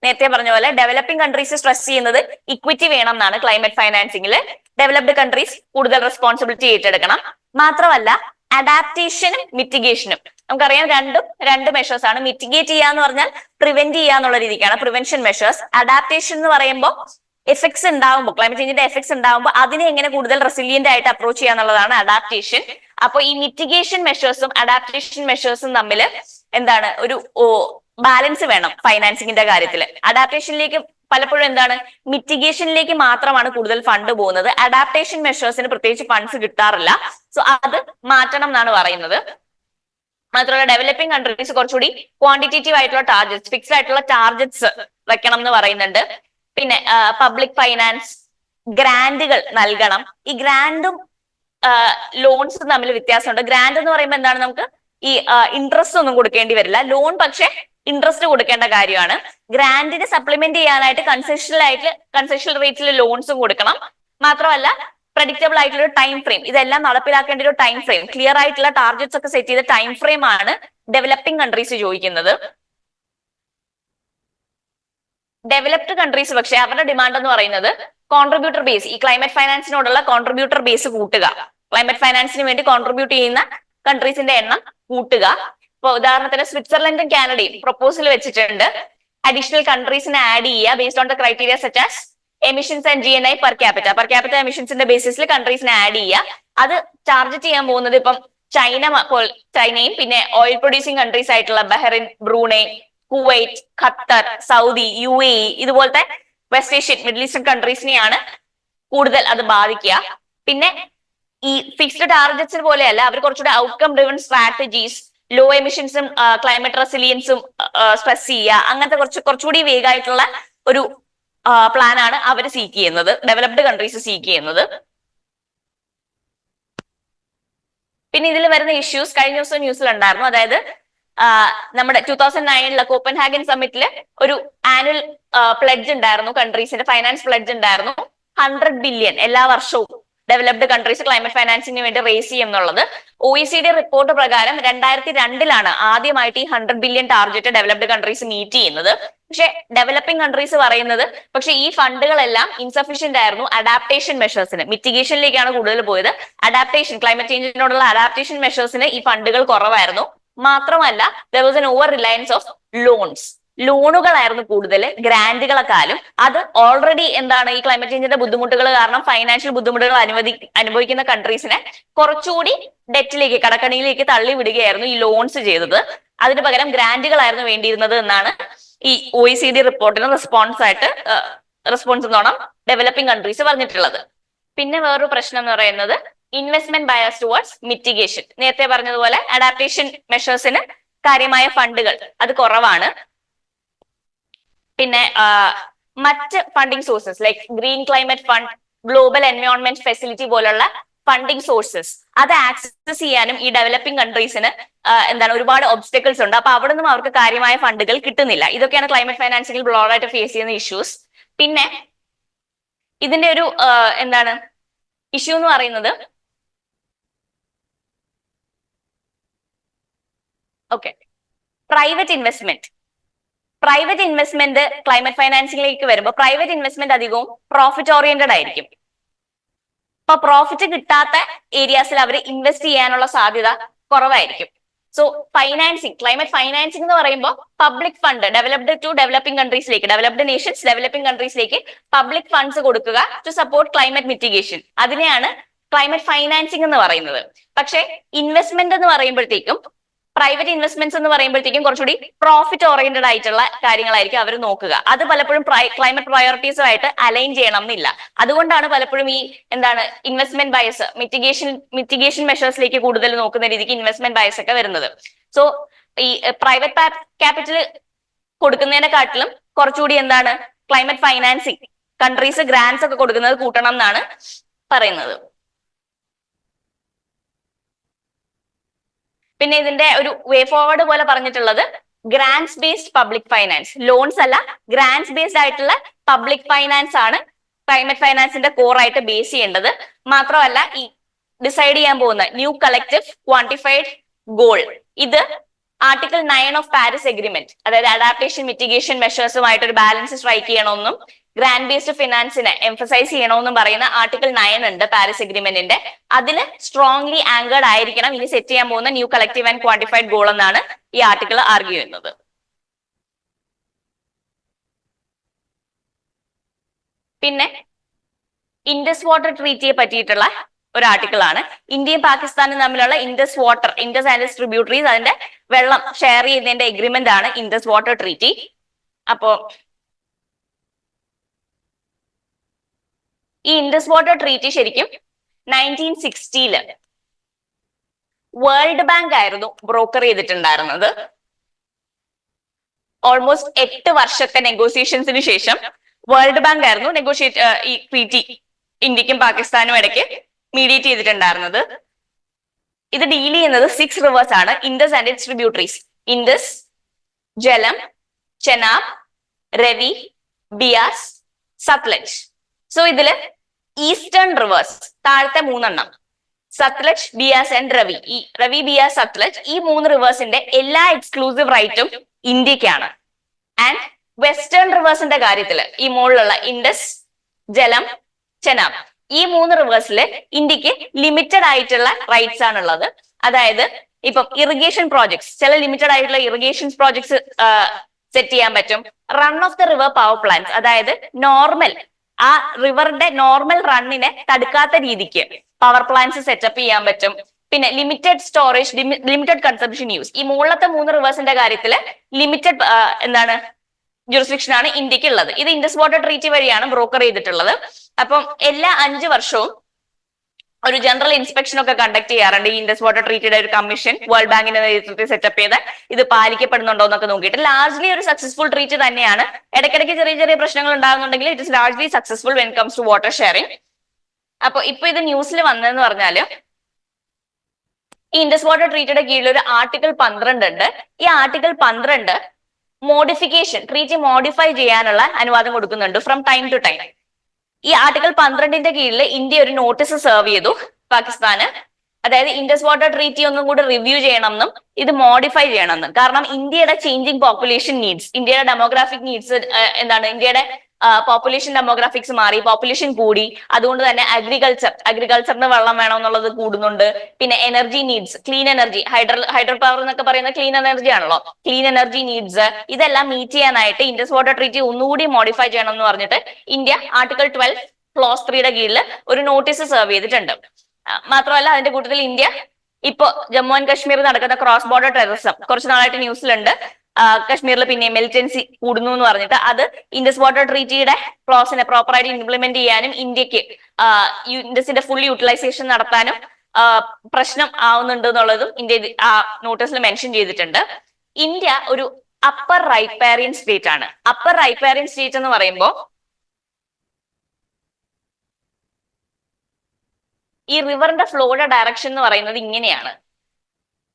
നേരത്തെ പറഞ്ഞ പോലെ ഡെവലപ്പിംഗ് കൺട്രീസ് സ്ട്രെസ് ചെയ്യുന്നത് ഇക്വിറ്റി വേണം എന്നാണ് ക്ലൈമറ്റ് ഫൈനാൻസിംഗിൽ. ഡെവലപ്ഡ് കൺട്രീസ് കൂടുതൽ റെസ്പോൺസിബിലിറ്റി ഏറ്റെടുക്കണം. മാത്രമല്ല അഡാപ്റ്റേഷനും മിറ്റിഗേഷനും നമുക്കറിയാം രണ്ട് മെഷേഴ്സ് ആണ്. മിറ്റിഗേറ്റ് ചെയ്യാന്ന് പറഞ്ഞാൽ പ്രിവെന്റ് ചെയ്യാന്നുള്ള രീതിക്കാണ്, പ്രിവെൻഷൻ മെഷേഴ്സ്. അഡാപ്റ്റേഷൻ എന്ന് പറയുമ്പോൾ എഫക്ട്സ് ഉണ്ടാവുമ്പോൾ, ക്ലൈമറ്റ് ചേഞ്ചിന്റെ എഫക്ട്സ് ഉണ്ടാവുമ്പോൾ അതിനെ എങ്ങനെ കൂടുതൽ റെസിലിയന്റ് ആയിട്ട് അപ്രോച്ച് ചെയ്യാന്നുള്ളതാണ് അഡാപ്റ്റേഷൻ. അപ്പൊ ഈ മിറ്റിഗേഷൻ മെഷേഴ്സും അഡാപ്റ്റേഷൻ മെഷേഴ്സും തമ്മിൽ എന്താണ് ഒരു ബാലൻസ് വേണം ഫൈനാൻസിങ്ങിന്റെ കാര്യത്തിൽ. അഡാപ്റ്റേഷനിലേക്ക് പലപ്പോഴും എന്താണ് മിറ്റിഗേഷനിലേക്ക് മാത്രമാണ് കൂടുതൽ ഫണ്ട് പോകുന്നത്, അഡാപ്റ്റേഷൻ മെഷേഴ്സിന് പ്രത്യേകിച്ച് ഫണ്ട്സ് കിട്ടാറില്ല. സോ അത് മാറ്റണം എന്നാണ് പറയുന്നത്. മാത്രമല്ല ഡെവലപ്പിംഗ് കൺട്രീസ് കുറച്ചുകൂടി ക്വാണ്ടിറ്റേറ്റീവ് ആയിട്ടുള്ള ടാർഗറ്റ്സ്, ഫിക്സ്ഡ് ആയിട്ടുള്ള ടാർഗറ്റ്സ് വെക്കണം എന്ന് പറയുന്നുണ്ട്. പിന്നെ പബ്ലിക് ഫൈനാൻസ് ഗ്രാന്റുകൾ നൽകണം. ഈ ഗ്രാൻഡും ലോൺസും തമ്മിൽ വ്യത്യാസമുണ്ട്. ഗ്രാന്റ് എന്ന് പറയുമ്പോൾ എന്താണ്, നമുക്ക് ഈ ഇൻട്രസ്റ്റ് ഒന്നും കൊടുക്കേണ്ടി വരില്ല. ലോൺ പക്ഷെ ഇൻട്രസ്റ്റ് കൊടുക്കേണ്ട കാര്യമാണ്. ഗ്രാന്റിന് സപ്ലിമെന്റ് ചെയ്യാനായിട്ട് കൺസെഷണൽ റേറ്റിൽ ലോൺസും കൊടുക്കണം. മാത്രമല്ല പ്രഡിക്റ്റബിൾ ആയിട്ടുള്ള ഒരു ടൈം ഫ്രെയിം, ഇതെല്ലാം നടപ്പിലാക്കേണ്ട ഒരു ടൈം ഫ്രെയിം, ക്ലിയർ ആയിട്ടുള്ള ടാർഗറ്റ്സ് ഒക്കെ സെറ്റ് ചെയ്ത ടൈം ഫ്രെയിം ആണ് ഡെവലപ്പിംഗ് കൺട്രീസ് ചോദിക്കുന്നത്. ഡെവലപ്ഡ് കൺട്രീസ് പക്ഷെ അവരുടെ ഡിമാൻഡ് എന്ന് പറയുന്നത് കോൺട്രിബ്യൂട്ടർ ബേസ്, ഈ ക്ലൈമറ്റ് ഫൈനാൻസിനോടുള്ള കോൺട്രിബ്യൂട്ടർ ബേസ് കൂട്ടുക, ക്ലൈമറ്റ് ഫൈനാൻസിന് വേണ്ടി കോൺട്രിബ്യൂട്ട് ചെയ്യുന്ന കൺട്രീസിന്റെ എണ്ണം കൂട്ടുക. ഇപ്പൊ ഉദാഹരണത്തിന് സ്വിറ്റ്സർലൻഡും കാനഡയും പ്രപ്പോസൽ വെച്ചിട്ടുണ്ട് അഡീഷണൽ കൺട്രീസിനെ ആഡ് ചെയ്യുക based on the criteria such as emissions and GNI per capita എമിഷൻസിന്റെ ബേസിസിൽ കൺട്രീസിനെ ആഡ് ചെയ്യുക. അത് ടാർഗറ്റ് ചെയ്യാൻ പോകുന്നത് ഇപ്പം ചൈനയും പിന്നെ ഓയിൽ പ്രൊഡ്യൂസിങ് കൺട്രീസ് ആയിട്ടുള്ള Bahrain, Brunei, Kuwait, Qatar, Saudi, UAE ഇതുപോലത്തെ വെസ്റ്റ് ഏഷ്യൻ മിഡിൽ ഈസ്റ്റേൺ കൺട്രീസിനെയാണ് കൂടുതൽ അത് ബാധിക്കുക. പിന്നെ ഈ ഫിക്സ്ഡ് ടാർഗറ്റ്സ് പോലെയല്ല, അവർ കുറച്ചുകൂടെ ഔട്ട്കം ഡ്രിവൺ സ്ട്രാറ്റജീസ്, ലോ എമിഷൻസും ക്ലൈമറ്റ് റെസിലിയൻസും സ്ട്രെസ് ചെയ്യുക, അങ്ങനത്തെ കുറച്ചുകൂടി വേഗമായിട്ടുള്ള ഒരു പ്ലാൻ ആണ് അവർ സീക്ക് ചെയ്യുന്നത്, ഡെവലപ്ഡ് കൺട്രീസ് സീക്ക് ചെയ്യുന്നത്. പിന്നെ ഇതിൽ വരുന്ന ഇഷ്യൂസ് കഴിഞ്ഞ ദിവസം ന്യൂസിൽ ഉണ്ടായിരുന്നു. അതായത് നമ്മുടെ 2009 കോപ്പൻഹാഗൻ സമ്മിറ്റില് ഒരു ആനുവൽ പ്ലെഡ്ജ് ഉണ്ടായിരുന്നു, കൺട്രീസിന്റെ ഫൈനാൻസ് പ്ലെഡ്ജ് ഉണ്ടായിരുന്നു. 100 ബില്യൺ എല്ലാ വർഷവും ഡെവലപ്ഡ് കൺട്രീസ് ക്ലൈമറ്റ് ഫൈനാൻസിങ്ങിന് വേണ്ടി റേസ് ചെയ്യും എന്നുള്ളത്. OECD റിപ്പോർട്ട് പ്രകാരം 2002 ആദ്യമായിട്ട് ഈ 100 billion target developed countries meet ചെയ്യുന്നത്. പക്ഷെ ഡെവലപ്പിംഗ് കൺട്രീസ് പറയുന്നത് പക്ഷെ ഈ ഫണ്ടുകളെല്ലാം ഇൻസഫിഷ്യന്റ് ആയിരുന്നു അഡാപ്റ്റേഷൻ മെഷേഴ്സിന്, മിറ്റിഗേഷനിലേക്കാണ് കൂടുതൽ പോയത്. അഡാപ്റ്റേഷൻ, ക്ലൈമറ്റ് ചേഞ്ചിനോടുള്ള അഡാപ്റ്റേഷൻ മെഷേഴ്സിന് ഈ ഫണ്ടുകൾ കുറവായിരുന്നു. മാത്രമല്ല there was an over reliance of ലോണുകളായിരുന്നു കൂടുതൽ ഗ്രാന്റുകളെക്കാളും. അത് ഓൾറെഡി എന്താണ് ഈ ക്ലൈമറ്റ് ചേഞ്ചിന്റെ ബുദ്ധിമുട്ടുകൾ കാരണം ഫൈനാൻഷ്യൽ ബുദ്ധിമുട്ടുകൾ അനുഭവിക്കുന്ന കൺട്രീസിനെ കുറച്ചുകൂടി ഡെറ്റിലേക്ക്, കടക്കണിയിലേക്ക് തള്ളി വിടുകയായിരുന്നു ഈ ലോൺസ് ചെയ്തത്. അതിന് പകരം ഗ്രാന്റുകളായിരുന്നു വേണ്ടിയിരുന്നത് എന്നാണ് ഈ OECD റിപ്പോർട്ടിന് റെസ്പോൺസ് എന്നോണം ഡെവലപ്പിംഗ് കൺട്രീസ് പറഞ്ഞിട്ടുള്ളത്. പിന്നെ വേറൊരു പ്രശ്നം എന്ന് പറയുന്നത് ഇൻവെസ്റ്റ്മെന്റ് ബയസ് ടുവേർഡ്സ് മിറ്റിഗേഷൻ. നേരത്തെ പറഞ്ഞതുപോലെ അഡാപ്റ്റേഷൻ മെഷേഴ്സിന് കാര്യമായ ഫണ്ടുകൾ അത് കുറവാണ്. പിന്നെ മറ്റ് funding sources like green climate fund, global environment facility പോലുള്ള ഫണ്ടിങ് സോഴ്സസ് അത് ആക്സസ് ചെയ്യാനും ഈ ഡെവലപ്പിംഗ് കൺട്രീസിന് ഒരുപാട് ഒബ്സ്റ്റക്കിൾസ് ഉണ്ട്. അപ്പൊ അവിടെ നിന്നും അവർക്ക് കാര്യമായ ഫണ്ടുകൾ കിട്ടുന്നില്ല. ഇതൊക്കെയാണ് ക്ലൈമറ്റ് ഫൈനാൻസിംഗിൽ ബ്രോഡായിട്ട് ഫേസ് ചെയ്യുന്ന ഇഷ്യൂസ്. പിന്നെ ഇതിന്റെ ഒരു ഇഷ്യൂ എന്ന് പറയുന്നത് പ്രൈവറ്റ് ഇൻവെസ്റ്റ്മെന്റ് ക്ലൈമറ്റ് ഫൈനാൻസിംഗിലേക്ക് വരുമ്പോൾ പ്രൈവറ്റ് ഇൻവെസ്റ്റ്മെന്റ് അധികവും പ്രോഫിറ്റ് ഓറിയന്റഡ് ആയിരിക്കും. അപ്പൊ പ്രോഫിറ്റ് കിട്ടാത്ത ഏരിയാസിൽ അവർ ഇൻവെസ്റ്റ് ചെയ്യാനുള്ള സാധ്യത കുറവായിരിക്കും. സോ ക്ലൈമറ്റ് ഫൈനാൻസിംഗ് എന്ന് പറയുമ്പോൾ public fund developed to developing കൺട്രീസിലേക്ക്, ഡെവലപ്ഡ് നേഷൻസ് ഡെവലപ്പിംഗ് കൺട്രീസിലേക്ക് പബ്ലിക് ഫണ്ട്സ് കൊടുക്കുക ടു സപ്പോർട്ട് ക്ലൈമറ്റ് മിറ്റിഗേഷൻ. അതിനെയാണ് ക്ലൈമറ്റ് ഫൈനാൻസിംഗ് എന്ന് പറയുന്നത്. പക്ഷെ ഇൻവെസ്റ്റ്മെന്റ് എന്ന് പറയുമ്പോഴത്തേക്കും, പ്രൈവറ്റ് ഇൻവെസ്റ്റ്മെന്റ്സ് എന്ന് പറയുമ്പോഴത്തേക്കും കുറച്ചുകൂടി പ്രോഫിറ്റ് ഓറിയന്റഡ് ആയിട്ടുള്ള കാര്യങ്ങളായിരിക്കും അവർ നോക്കുക. അത് പലപ്പോഴും ക്ലൈമറ്റ് പ്രയോറിറ്റീസുമായിട്ട് അലൈൻ ചെയ്യണം എന്നില്ല. അതുകൊണ്ടാണ് പലപ്പോഴും ഈ ഇൻവെസ്റ്റ്മെന്റ് ബയസ്, മിറ്റിഗേഷൻ മെഷേഴ്സിലേക്ക് കൂടുതൽ നോക്കുന്ന രീതിക്ക് ഇൻവെസ്റ്റ്മെന്റ് ബയസ് ഒക്കെ വരുന്നത്. സോ ഈ പ്രൈവറ്റ് ക്യാപിറ്റൽ കൊടുക്കുന്നതിനെക്കാട്ടിലും കുറച്ചുകൂടി ക്ലൈമറ്റ് ഫൈനാൻസിങ് കൺട്രീസ് ഗ്രാന്റ്സ് ഒക്കെ കൊടുക്കുന്നത് കൂട്ടണം എന്നാണ് പറയുന്നത്. പിന്നെ ഇതിന്റെ ഒരു വേ ഫോർവേഡ് പോലെ പറഞ്ഞിട്ടുള്ളത് grants based public finance, loans അല്ല ഗ്രാന്റ്സ് ബേസ്ഡ് ആയിട്ടുള്ള പബ്ലിക് ഫൈനാൻസ് ആണ് ക്ലൈമറ്റ് ഫൈനാൻസിന്റെ കോർ ആയിട്ട് ബേസ് ചെയ്യേണ്ടത്. മാത്രമല്ല ഈ ഡിസൈഡ് ചെയ്യാൻ പോകുന്ന ന്യൂ കളക്റ്റീവ് ക്വാണ്ടിഫൈഡ് ഗോൾ, ഇത് ആർട്ടിക്കിൾ 9 ഓഫ് പാരീസ് എഗ്രിമെന്റ്, അതായത് അഡാപ്റ്റേഷൻ മിറ്റിഗേഷൻ മെഷേഴ്സുമായിട്ട് ഒരു ബാലൻസ് സ്ട്രൈക്ക് ചെയ്യണമെന്നും ഗ്രാൻഡ് ബേസ്ഡ് ഫിനാൻസിനെ എംഫസൈസ് ചെയ്യണമെന്നും പറയുന്ന ആർട്ടിക്കിൾ 9 ഉണ്ട് പാരീസ് എഗ്രിമെന്റിന്റെ. അതിൽ സ്ട്രോങ്ലി ആങ്കേർഡ് ആയിരിക്കണം ഇനി സെറ്റ് ചെയ്യാൻ പോകുന്ന new collective and quantified goal എന്നാണ് ഈ ആർട്ടിക്കിൾ ആർഗ്യൂ ചെയ്യുന്നത്. പിന്നെ ഇൻഡസ് വാട്ടർ ട്രീറ്റിയെ പറ്റിയിട്ടുള്ള ഒരു ആർട്ടിക്കിൾ ആണ്. ഇന്ത്യയും പാകിസ്ഥാനും തമ്മിലുള്ള Indus water, Indus and its tributaries, അതിന്റെ വെള്ളം ഷെയർ ചെയ്യുന്നതിന്റെ എഗ്രിമെന്റ് ആണ് ഇൻഡസ് വാട്ടർ ട്രീറ്റി. അപ്പോ ഈ ഇൻഡസ് വാട്ടർ ട്രീറ്റി ശരിക്കും 1960 വേൾഡ് ബാങ്ക് ആയിരുന്നു ബ്രോക്കർ ചെയ്തിട്ടുണ്ടായിരുന്നത്. ഓൾമോസ്റ്റ് 8 വർഷത്തെ നെഗോസിയേഷൻസിന് ശേഷം വേൾഡ് ബാങ്ക് ആയിരുന്നു ഈ ട്രീറ്റി ഇന്ത്യക്കും പാകിസ്ഥാനും ഇടയ്ക്ക് മീഡിയേറ്റ് ചെയ്തിട്ടുണ്ടായിരുന്നത്. ഇത് ഡീൽ ചെയ്യുന്നത് 6 റിവേഴ്സ് ആണ്, Indus and its tributaries. Indus, Jhelum, Chenab, Ravi, Beas, Sutlej. So ഇതില് ഈസ്റ്റേൺ റിവേഴ്സ് താഴത്തെ 3 സത്ലജ്, ബിയാസ് ആൻഡ് രവി, ഈ രവി, ബിയാസ്, സത്ലജ്, ഈ 3 റിവേഴ്സിന്റെ എല്ലാ എക്സ്ക്ലൂസീവ് റൈറ്റും ഇന്ത്യക്കാണ്. ആൻഡ് വെസ്റ്റേൺ റിവേഴ്സിന്റെ കാര്യത്തില് ഈ മുകളിലുള്ള ഇൻഡസ്, ജലം, ചെനാബ്, ഈ 3 റിവേഴ്സില് ഇന്ത്യക്ക് ലിമിറ്റഡ് ആയിട്ടുള്ള റൈറ്റ്സ് ആണുള്ളത്. അതായത് ഇപ്പം ഇറിഗേഷൻ പ്രോജക്ട്സ്, ചില ലിമിറ്റഡ് ആയിട്ടുള്ള ഇറിഗേഷൻ പ്രോജക്ട്സ് സെറ്റ് ചെയ്യാൻ പറ്റും. Run off the river power plants, അതായത് നോർമൽ ആ റിവറിന്റെ നോർമൽ റണ്ണിനെ തടുക്കാത്ത രീതിക്ക് പവർ പ്ലാന്റ്സ് സെറ്റപ്പ് ചെയ്യാൻ പറ്റും. പിന്നെ limited storage, limited consumption use, ഈ മുകളിലത്തെ 3 റിവേഴ്സിന്റെ കാര്യത്തിൽ ലിമിറ്റഡ് ജുറിസ്ഡിക്ഷൻ ആണ് ഇന്ത്യക്ക് ഉള്ളത്. ഇത് ഇൻഡസ് വാട്ടർ ട്രീറ്റി വഴിയാണ് ബ്രോക്കർ ചെയ്തിട്ടുള്ളത്. അപ്പം എല്ലാ 5 വർഷവും ഒരു ജനറൽ ഇൻസ്പെക്ഷൻ ഒക്കെ കണ്ടക്ട് ചെയ്യാറുണ്ട് ഈ ഇൻഡസ് വാട്ടർ ട്രീറ്റിയുടെ ഒരു കമ്മീഷൻ, വേൾഡ് ബാങ്കിന്റെ നേതൃത്വത്തിൽ സെറ്റപ്പ് ചെയ്ത് ഇത് പാലിക്കപ്പെടുന്നുണ്ടോ എന്നൊക്കെ നോക്കിയിട്ട്. ലാർജ്ലി ഒരു സക്സസ്ഫുൾ ട്രീറ്റ് തന്നെയാണ്. ഇടയ്ക്കിടയ്ക്ക് ചെറിയ ചെറിയ പ്രശ്നങ്ങൾ ഉണ്ടാകുന്നുണ്ടെങ്കിൽ it is largely successful when comes to water sharing. അപ്പൊ ഇപ്പൊ ഇത് ന്യൂസിൽ വന്നതെന്ന് പറഞ്ഞാല് ഈ ഇൻഡസ് വാട്ടർ ട്രീറ്റിയുടെ കീഴിൽ ഒരു ആർട്ടിക്കിൾ 12 ഉണ്ട്. ഈ ആർട്ടിക്കിൾ 12 മോഡിഫിക്കേഷൻ, ട്രീറ്റി മോഡിഫൈ ചെയ്യാനുള്ള അനുവാദം കൊടുക്കുന്നുണ്ട് ഫ്രം ടൈം ടു ടൈം. ഈ ആർട്ടിക്കിൾ 12ന്റെ കീഴിൽ ഇന്ത്യ ഒരു നോട്ടീസ് സെർവ് ചെയ്തു പാകിസ്ഥാന്. അതായത് ഇൻഡസ് വാട്ടർ ട്രീറ്റി ഒന്നും കൂടി റിവ്യൂ ചെയ്യണമെന്നും ഇത് മോഡിഫൈ ചെയ്യണമെന്നും. കാരണം ഇന്ത്യയുടെ ചേഞ്ചിങ് പോപ്പുലേഷൻ നീഡ്സ്, ഇന്ത്യയുടെ ഡെമോഗ്രാഫിക് നീഡ്സ് ഇന്ത്യയുടെ പോപ്പുലേഷൻ ഡെമോഗ്രാഫിക്സ് മാറി, പോപ്പുലേഷൻ കൂടി. അതുകൊണ്ട് തന്നെ അഗ്രികൾച്ചറിന് വെള്ളം വേണമെന്നുള്ളത് കൂടുന്നുണ്ട്. പിന്നെ energy needs, clean energy, hydro power എന്നൊക്കെ പറയുന്ന ക്ലീൻ എനർജി ആണല്ലോ, ക്ലീൻ എനർജി നീഡ്സ്, ഇതെല്ലാം മീറ്റ് ചെയ്യാനായിട്ട് ഇൻഡസ് വാട്ടർ ട്രീറ്റി ഒന്നുകൂടി മോഡിഫൈ ചെയ്യണം എന്ന് പറഞ്ഞിട്ട് ഇന്ത്യ ആർട്ടിക്കിൾ 12 ക്ലോസ് 3യുടെ കീഴിൽ ഒരു നോട്ടീസ് സെർവ് ചെയ്തിട്ടുണ്ട്. മാത്രമല്ല അതിന്റെ കൂട്ടത്തിൽ ഇന്ത്യ ഇപ്പോ ജമ്മു ആൻഡ് കാശ്മീർ നടക്കുന്ന ക്രോസ് ബോർഡർ ടെററിസം കുറച്ച് നാളായിട്ട് ന്യൂസിലുണ്ട്. കശ്മീരിൽ പിന്നെ മിലിറ്റൻസി കൂടുന്നു എന്ന് പറഞ്ഞിട്ട് അത് ഇൻഡസ് വാട്ടർ ട്രീറ്റിയുടെ ക്ലോസിനെ പ്രോപ്പറായിട്ട് ഇംപ്ലിമെന്റ് ചെയ്യാനും ഇന്ത്യക്ക് ഇൻഡസിന്റെ ഫുൾ യൂട്ടിലൈസേഷൻ നടത്താനും പ്രശ്നം ആവുന്നുണ്ട് എന്നുള്ളതും ഇന്ത്യ ആ നോട്ടീസിൽ മെൻഷൻ ചെയ്തിട്ടുണ്ട്. ഇന്ത്യ ഒരു അപ്പർ റൈപ്പേറിയൻ സ്റ്റേറ്റ് ആണ്. അപ്പർ റൈപ്പേറിയൻ സ്റ്റേറ്റ് എന്ന് പറയുമ്പോൾ ഈ റിവറിന്റെ ഫ്ലോയുടെ ഡയറക്ഷൻ എന്ന് പറയുന്നത് ഇങ്ങനെയാണ്,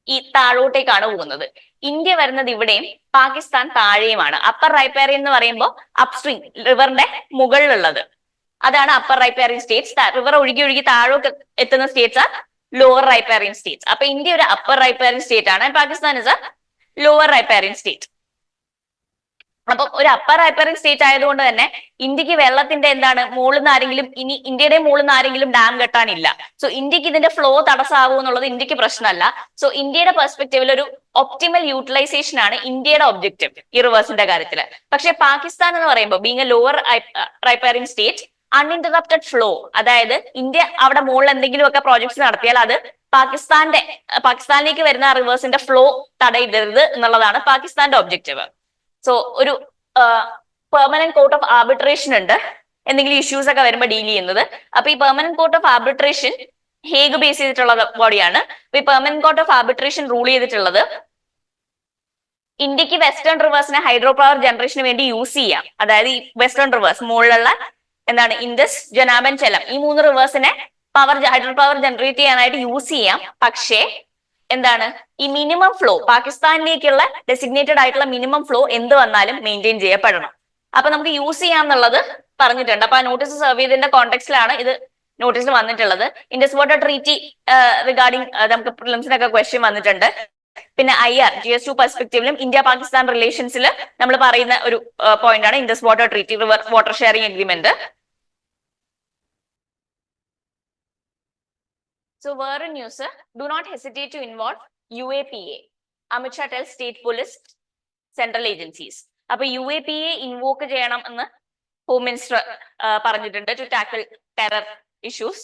ഈ താഴോട്ടേക്കാണ് പോകുന്നത്. ഇന്ത്യ വരുന്നത് ഇവിടെയും പാകിസ്ഥാൻ താഴെയുമാണ്. അപ്പർ റൈപ്പേറിയൻ എന്ന് പറയുമ്പോൾ അപ്സ്ട്രീം, റിവറിന്റെ മുകളിലുള്ളത്, അതാണ് അപ്പർ റൈപ്പേറിയൻ സ്റ്റേറ്റ്സ്. റിവർ ഒഴുകി ഒഴുകി താഴോട്ട് എത്തുന്ന സ്റ്റേറ്റ്സ് ആ ലോവർ റൈപ്പേറിയൻ സ്റ്റേറ്റ്സ്. അപ്പൊ ഇന്ത്യ ഒരു അപ്പർ റൈപ്പേറിയൻ സ്റ്റേറ്റ് ആണ്, Pakistan is a lower riparian state. അപ്പൊ ഒരു അപ്പർ റൈപ്പേറിയൻ സ്റ്റേറ്റ് ആയതുകൊണ്ട് തന്നെ ഇന്ത്യക്ക് വെള്ളത്തിന്റെ മുകളിൽ നിന്ന് ആരെങ്കിലും, ഇനി ഇന്ത്യയുടെ മുകളിൽ നിന്ന് ആരെങ്കിലും ഡാം കെട്ടാനില്ല. സോ ഇന്ത്യക്ക് ഇതിന്റെ ഫ്ലോ തടസ്സമാകും എന്നുള്ളത് ഇന്ത്യക്ക് പ്രശ്നമല്ല. സോ ഇന്ത്യയുടെ പെർസ്പെക്റ്റീവിൽ ഒരു ഒപ്റ്റിമൽ യൂട്ടിലൈസേഷൻ ആണ് ഇന്ത്യയുടെ ഒബ്ജക്റ്റീവ് ഈ റിവേഴ്സിന്റെ കാര്യത്തിൽ. പക്ഷെ പാകിസ്ഥാൻ എന്ന് പറയുമ്പോൾ being a lower riparian state, uninterrupted flow, അതായത് ഇന്ത്യ അവിടെ മുകളിൽ എന്തെങ്കിലുമൊക്കെ പ്രോജക്ട്സ് നടത്തിയാൽ അത് പാകിസ്ഥാനിലേക്ക് വരുന്ന റിവേഴ്സിന്റെ ഫ്ലോ തടയരുത് എന്നുള്ളതാണ് പാകിസ്ഥാന്റെ ഒബ്ജക്റ്റീവ്. സോ ഒരു പെർമനന്റ് കോർട്ട് ഓഫ് ആർബിട്രേഷൻ ഉണ്ട് എന്തെങ്കിലും ഇഷ്യൂസ് ഒക്കെ വരുമ്പോൾ ഡീൽ ചെയ്യുന്നത്. അപ്പൊ ഈ permanent court of arbitration Hague base ചെയ്തിട്ടുള്ള ബോഡിയാണ്. അപ്പൊ ഈ permanent court of arbitration rule ചെയ്തിട്ടുള്ളത് ഇന്ത്യക്ക് വെസ്റ്റേൺ റിവേഴ്സിനെ ഹൈഡ്രോ പവർ ജനറേഷന് വേണ്ടി യൂസ് ചെയ്യാം. അതായത് ഈ വെസ്റ്റേൺ റിവേഴ്സ് മുകളിലുള്ള ഇൻഡസ്, ജനാബ് ആൻഡ് ചെലം, ഈ 3 റിവേഴ്സിനെ ഹൈഡ്രോ പവർ ജനറേറ്റ് ചെയ്യാനായിട്ട് യൂസ് ചെയ്യാം. പക്ഷേ ഈ മിനിമം ഫ്ലോ, പാകിസ്ഥാനിലേക്കുള്ള ഡെസിഗ്നേറ്റഡ് ആയിട്ടുള്ള മിനിമം ഫ്ലോ എന്ത് വന്നാലും മെയിൻറ്റെയിൻ ചെയ്യപ്പെടണം. അപ്പൊ നമുക്ക് യൂസ് ചെയ്യാം എന്നുള്ളത് പറഞ്ഞിട്ടുണ്ട്. അപ്പൊ ആ നോട്ടീസ് സെർവ് ചെയ്തതിന്റെ കോണ്ടെക്സ്റ്റിലാണ് ഇത് നോട്ടീസിൽ വന്നിട്ടുള്ളത്. ഇൻഡസ് വാട്ടർ ട്രീറ്റി റിഗാർഡിംഗ് നമുക്ക് പ്രിലിംസിനൊക്കെ ക്വസ്റ്റ്യൻ വന്നിട്ടുണ്ട്. പിന്നെ IR GS2 പെർസ്പെക്റ്റീവിലും ഇന്ത്യ പാകിസ്ഥാൻ റിലേഷൻസിൽ നമ്മൾ പറയുന്ന ഒരു പോയിന്റ് ആണ് Indus water treaty, river water sharing agreement. So വേറൊരു news, do not hesitate to involve UAPA. Amit Shah tell state police central agencies. അപ്പൊ UAPA ഇൻവോക്ക് ചെയ്യണം എന്ന് ഹോം മിനിസ്റ്റർ പറഞ്ഞിട്ടുണ്ട് to tackle terror issues.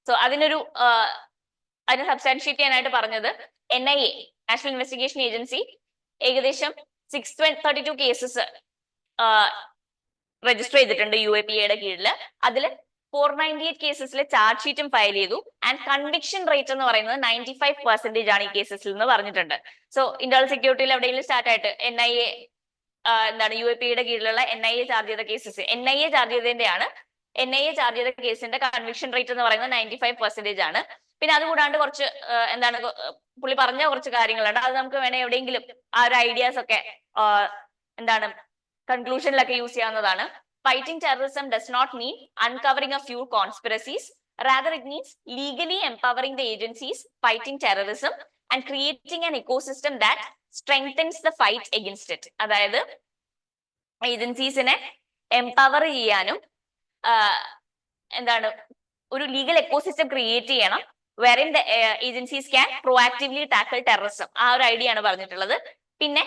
So അതിനെ സബ്സ്റ്റാൻഷിയേറ്റ് ചെയ്യാനായിട്ട് പറഞ്ഞത് NIA നാഷണൽ ഇൻവെസ്റ്റിഗേഷൻ ഏജൻസി ഏകദേശം 632 cases register ചെയ്തിട്ടുണ്ട് UAPAയുടെ കീഴിൽ. അതിൽ 498 കേസസിൽ ചാർജ് ഷീറ്റും ഫയൽ ചെയ്തു. ആൻഡ് കൺവിക്ഷൻ റേറ്റ് എന്ന് പറയുന്നത് 95% ആണ് ഈ കേസസിൽ എന്ന് പറഞ്ഞിട്ടുണ്ട്. സോ ഇന്റേണൽ സെക്യൂരിറ്റിയിൽ എവിടെയെങ്കിലും സ്റ്റാർട്ട് ആയിട്ട് NIA എന്താണ് UAPAയുടെ കീഴിലുള്ള NIA ചാർജ് ചെയ്ത കേസസ്, NIA ചാർജ് ചെയ്തതിന്റെയാണ്, NIA ചാർജ് ചെയ്ത കേസിന്റെ കൺവിക്ഷൻ റേറ്റ് എന്ന് പറയുന്നത് 95% ആണ്. പിന്നെ അതുകൂടാണ്ട് കുറച്ച് എന്താണ് പുള്ളി പറഞ്ഞ കുറച്ച് കാര്യങ്ങളുണ്ട്. അത് നമുക്ക് വേണേ എവിടെയെങ്കിലും ആ ഒരു ഐഡിയാസ് ഒക്കെ എന്താണ് കൺക്ലൂഷനിലൊക്കെ യൂസ് ചെയ്യാവുന്നതാണ്. Fighting terrorism does not mean uncovering a few conspiracies. Rather, it means legally empowering the agencies fighting terrorism and creating an ecosystem that strengthens the fight against it. അതായത് ഏജൻസീസിനെ എംപവർ ചെയ്യാനും എന്താണ് ഒരു legal ecosystem create ചെയ്യണം, wherein the agencies can proactively tackle terrorism. ആ ഒരു idea ആണ് പറഞ്ഞിട്ടുള്ളത്. പിന്നെ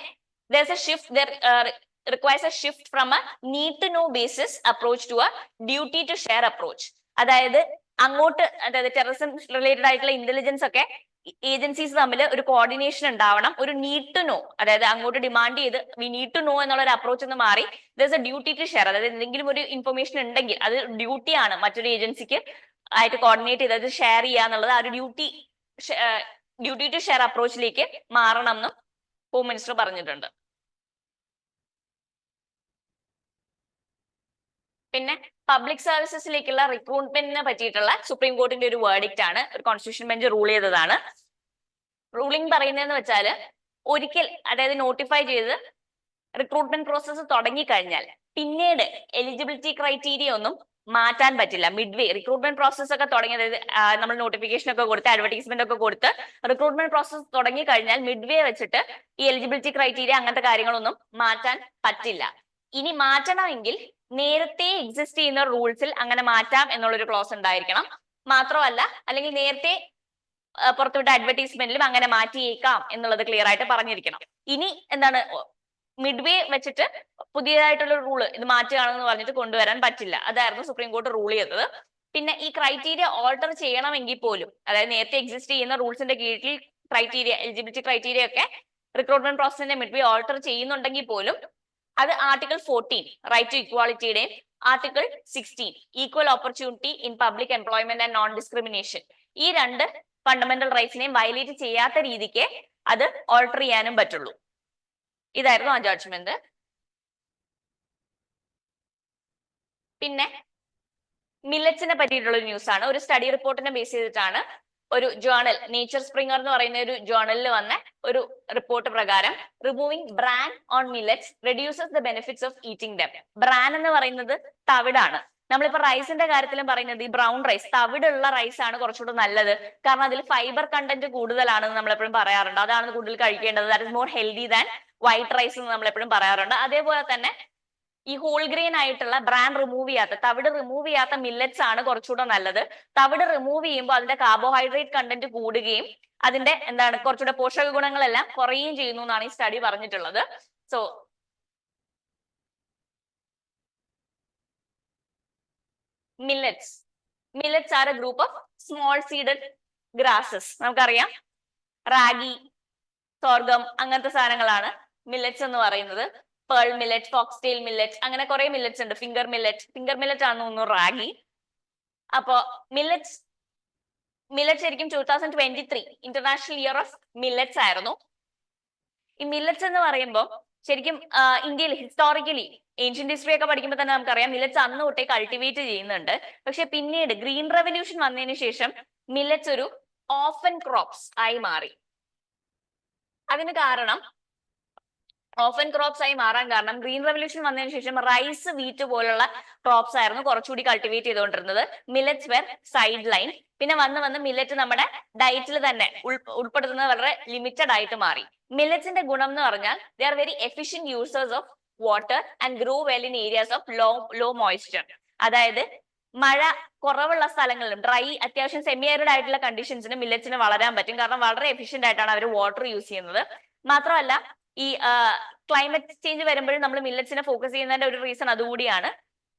there's a shift there requires a shift from a need to know basis approach to a duty to share approach. അതായത് അങ്ങോട്ട്, അതായത് terrorism related ആയിട്ടുള്ള ഇന്റലിജൻസ് ഒക്കെ ഏജൻസീസ് തമ്മിൽ ഒരു കോർഡിനേഷൻ ഉണ്ടാവണം. ഒരു നീഡ് ടു നോ, അതായത് അങ്ങോട്ട് ഡിമാൻഡ് ചെയ്ത് വി നീഡ് ടു നോ എന്നുള്ള ഒരു അപ്രോച്ച് ഒന്ന് മാറി there's a duty to share, അതായത് എന്തെങ്കിലും ഒരു ഇൻഫർമേഷൻ ഉണ്ടെങ്കിൽ അത് ഡ്യൂട്ടിയാണ് മറ്റൊരു ഏജൻസിക്ക് ആയിട്ട് കോർഡിനേറ്റ് ചെയ്ത് അത് ഷെയർ ചെയ്യുക എന്നുള്ളത്. ആ ഒരു ഡ്യൂട്ടി ടു ഷെയർ അപ്രോച്ചിലേക്ക് മാറണം എന്നും ഹോം മിനിസ്റ്റർ പറഞ്ഞിട്ടുണ്ട്. പിന്നെ പബ്ലിക് സർവീസസിലേക്കുള്ള റിക്രൂട്ട്മെന്റിനെ പറ്റിയിട്ടുള്ള സുപ്രീം കോർട്ടിന്റെ ഒരു വേർഡിക്റ്റ് ആണ്, ഒരു കോൺസ്റ്റിറ്റ്യൂഷൻ ബെഞ്ച് റൂൾ ചെയ്തതാണ്. റൂളിംഗ് പറയുന്നതെന്ന് വെച്ചാൽ ഒരിക്കൽ, അതായത് നോട്ടിഫൈ ചെയ്ത് റിക്രൂട്ട്മെന്റ് പ്രോസസ്സ് തുടങ്ങിക്കഴിഞ്ഞാൽ പിന്നീട് എലിജിബിലിറ്റി ക്രൈറ്റീരിയ ഒന്നും മാറ്റാൻ പറ്റില്ല. മിഡ് വേ റിക്രൂട്ട്മെന്റ് പ്രോസസ് ഒക്കെ തുടങ്ങി, അതായത് നമ്മൾ നോട്ടിഫിക്കേഷൻ ഒക്കെ കൊടുത്ത് അഡ്വർടൈസ്മെന്റ് ഒക്കെ കൊടുത്ത് റിക്രൂട്ട്മെന്റ് പ്രോസസ് തുടങ്ങി കഴിഞ്ഞാൽ മിഡ് വേ വെച്ചിട്ട് ഈ എലിജിബിലിറ്റി ക്രൈറ്റീരിയ അങ്ങനത്തെ കാര്യങ്ങളൊന്നും മാറ്റാൻ പറ്റില്ല. ഇനി മാറ്റണമെങ്കിൽ നേരത്തെ എക്സിസ്റ്റ് ചെയ്യുന്ന റൂൾസിൽ അങ്ങനെ മാറ്റാം എന്നുള്ളൊരു ക്ലോസ് ഉണ്ടായിരിക്കണം. മാത്രമല്ല, അല്ലെങ്കിൽ നേരത്തെ പുറത്തുവിട്ട അഡ്വർടൈസ്മെന്റിലും അങ്ങനെ മാറ്റിയേക്കാം എന്നുള്ളത് ക്ലിയർ ആയിട്ട് പറഞ്ഞിരിക്കണം. ഇനി എന്താണ് മിഡ് വേ വെച്ചിട്ട് പുതിയതായിട്ടുള്ള റൂള് ഇത് മാറ്റുകയാണെന്ന് പറഞ്ഞിട്ട് കൊണ്ടുവരാൻ പറ്റില്ല. അതായിരുന്നു സുപ്രീം കോർട്ട് റൂൾ ചെയ്തത്. പിന്നെ ഈ ക്രൈറ്റീരിയ ഓൾട്ടർ ചെയ്യണമെങ്കിൽ പോലും, അതായത് നേരത്തെ എക്സിസ്റ്റ് ചെയ്യുന്ന റൂൾസിന്റെ കീഴിൽ ക്രൈറ്റീരിയ, എലിജിബിലിറ്റി ക്രൈറ്റീരിയ ഒക്കെ റിക്രൂട്ട്മെന്റ് പ്രോസസിന്റെ മിഡ് വേ ഓൾട്ടർ ചെയ്യുന്നുണ്ടെങ്കിൽ പോലും അത് ആർട്ടിക്കിൾ 14 റൈറ്റ് ടു ഇക്വാളിറ്റിയുടെയും article 16 equal opportunity in public employment and non discrimination, ഈ രണ്ട് ഫണ്ടമെന്റൽ റൈറ്റ്സിനെയും വയലേറ്റ് ചെയ്യാത്ത രീതിക്ക് അത് ഓൾട്ടർ ചെയ്യാനും പറ്റുള്ളൂ. ഇതായിരുന്നു ആ ജഡ്ജ്മെന്റ്. പിന്നെ മില്ലറ്റ്സിനെ പറ്റിയിട്ടുള്ള ഒരു ന്യൂസ് ആണ്. ഒരു സ്റ്റഡി റിപ്പോർട്ടിനെ ബേസ് ചെയ്തിട്ടാണ് ഒരു ജേർണൽ, നേച്ചർ സ്പ്രിംഗർ എന്ന് പറയുന്ന ഒരു ജേർണലിൽ വന്ന ഒരു റിപ്പോർട്ട് പ്രകാരം removing bran on millets reduces the benefits of eating dum. Bran എന്ന് പറയുന്നത് തവിടാണ്. നമ്മളിപ്പോ റൈസിന്റെ കാര്യത്തിലും പറയുന്നത് ഈ ബ്രൗൺ റൈസ്, തവിടുള്ള റൈസ് ആണ് കുറച്ചുകൂടെ നല്ലത്, കാരണം അതിൽ ഫൈബർ കണ്ടന്റ് കൂടുതലാണെന്ന് നമ്മൾ എപ്പോഴും പറയാറുണ്ട്. അതാണ് കൂടുതൽ കഴിക്കേണ്ടത്, that is more healthy than white rice എന്ന് നമ്മൾ എപ്പോഴും പറയാറുണ്ട്. അതേപോലെ തന്നെ ഈ ഹോൾ ഗ്രെയിൻ ആയിട്ടുള്ള ബ്രാൻ റിമൂവ് ചെയ്യാത്ത, തവിട് റിമൂവ് ചെയ്യാത്ത മില്ലറ്റ്സ് ആണ് കുറച്ചുകൂടെ നല്ലത്. തവിട് റിമൂവ് ചെയ്യുമ്പോൾ അതിന്റെ കാർബോഹൈഡ്രേറ്റ് കണ്ടന്റ് കൂടുകയും അതിന്റെ എന്താണ് കുറച്ചുകൂടെ പോഷക ഗുണങ്ങളെല്ലാം കുറയുകയും ചെയ്യുന്നു എന്നാണ് ഈ സ്റ്റഡി പറഞ്ഞിട്ടുള്ളത്. So millets are a group of small seeded grasses. നമുക്കറിയാം റാഗി, സോർഗം അങ്ങനത്തെ സാധനങ്ങളാണ് മില്ലറ്റ്സ് എന്ന് പറയുന്നത്. പേൾ മില്ലറ്റ്, ഫോക്സ്ടെയിൽ മില്ലറ്റ്, അങ്ങനെ കുറെ മില്ലറ്റ്സ് ഉണ്ട്. ഫിംഗർ മില്ലറ്റ് ആണെന്ന് തോന്നുന്നു റാഗി. അപ്പോ മില്ലറ്റ്സ് ശരിക്കും 2023 ഇന്റർനാഷണൽ ഇയർ ഓഫ് മില്ലറ്റ്സ് ആയിരുന്നു. ഈ മില്ലറ്റ്സ് എന്ന് പറയുമ്പോൾ ശരിക്കും ഇന്ത്യയിൽ ഹിസ്റ്റോറിക്കലി ഏൻഷ്യന്റ് ഹിസ്റ്ററി ഒക്കെ പഠിക്കുമ്പോൾ തന്നെ നമുക്കറിയാം മില്ലറ്റ്സ് അന്ന് തൊട്ടേ കൾട്ടിവേറ്റ് ചെയ്യുന്നുണ്ട്. പക്ഷെ പിന്നീട് ഗ്രീൻ റെവല്യൂഷൻ വന്നതിന് ശേഷം മില്ലറ്റ്സ് ഒരു ഓഫൻ ക്രോപ്സ് ആയി മാറി. അതിന് കാരണം ഗ്രീൻ റെവല്യൂഷൻ വന്നതിന് ശേഷം റൈസ്, വീറ്റ് പോലുള്ള ക്രോപ്സ് ആയിരുന്നു കുറച്ചുകൂടി കൾട്ടിവേറ്റ് ചെയ്തുകൊണ്ടിരുന്നത്. Millets were side line. പിന്നെ വന്ന് മില്ലറ്റ് നമ്മുടെ ഡയറ്റിൽ തന്നെ ഉൾപ്പെടുത്തുന്നത് വളരെ ലിമിറ്റഡ് ആയിട്ട് മാറി. മില്ലറ്റ്സിന്റെ ഗുണം എന്ന് പറഞ്ഞാൽ they are very efficient users of water and grow well in areas of low moisture. അതായത് മഴ കുറവുള്ള സ്ഥലങ്ങളിലും ഡ്രൈ അത്യാവശ്യം സെമി ആരിഡ് ആയിട്ടുള്ള കണ്ടീഷൻസിന് മില്ലറ്റ്സിന് വളരാൻ പറ്റും. കാരണം വളരെ എഫിഷ്യന്റ് ആയിട്ടാണ് അവർ വാട്ടർ യൂസ് ചെയ്യുന്നത്. മാത്രമല്ല ഈ ക്ലൈമറ്റ് ചേഞ്ച് വരുമ്പോഴും നമ്മൾ മില്ലറ്റ്സിനെ ഫോക്കസ് ചെയ്യുന്നതിന്റെ ഒരു റീസൺ അതുകൂടിയാണ്.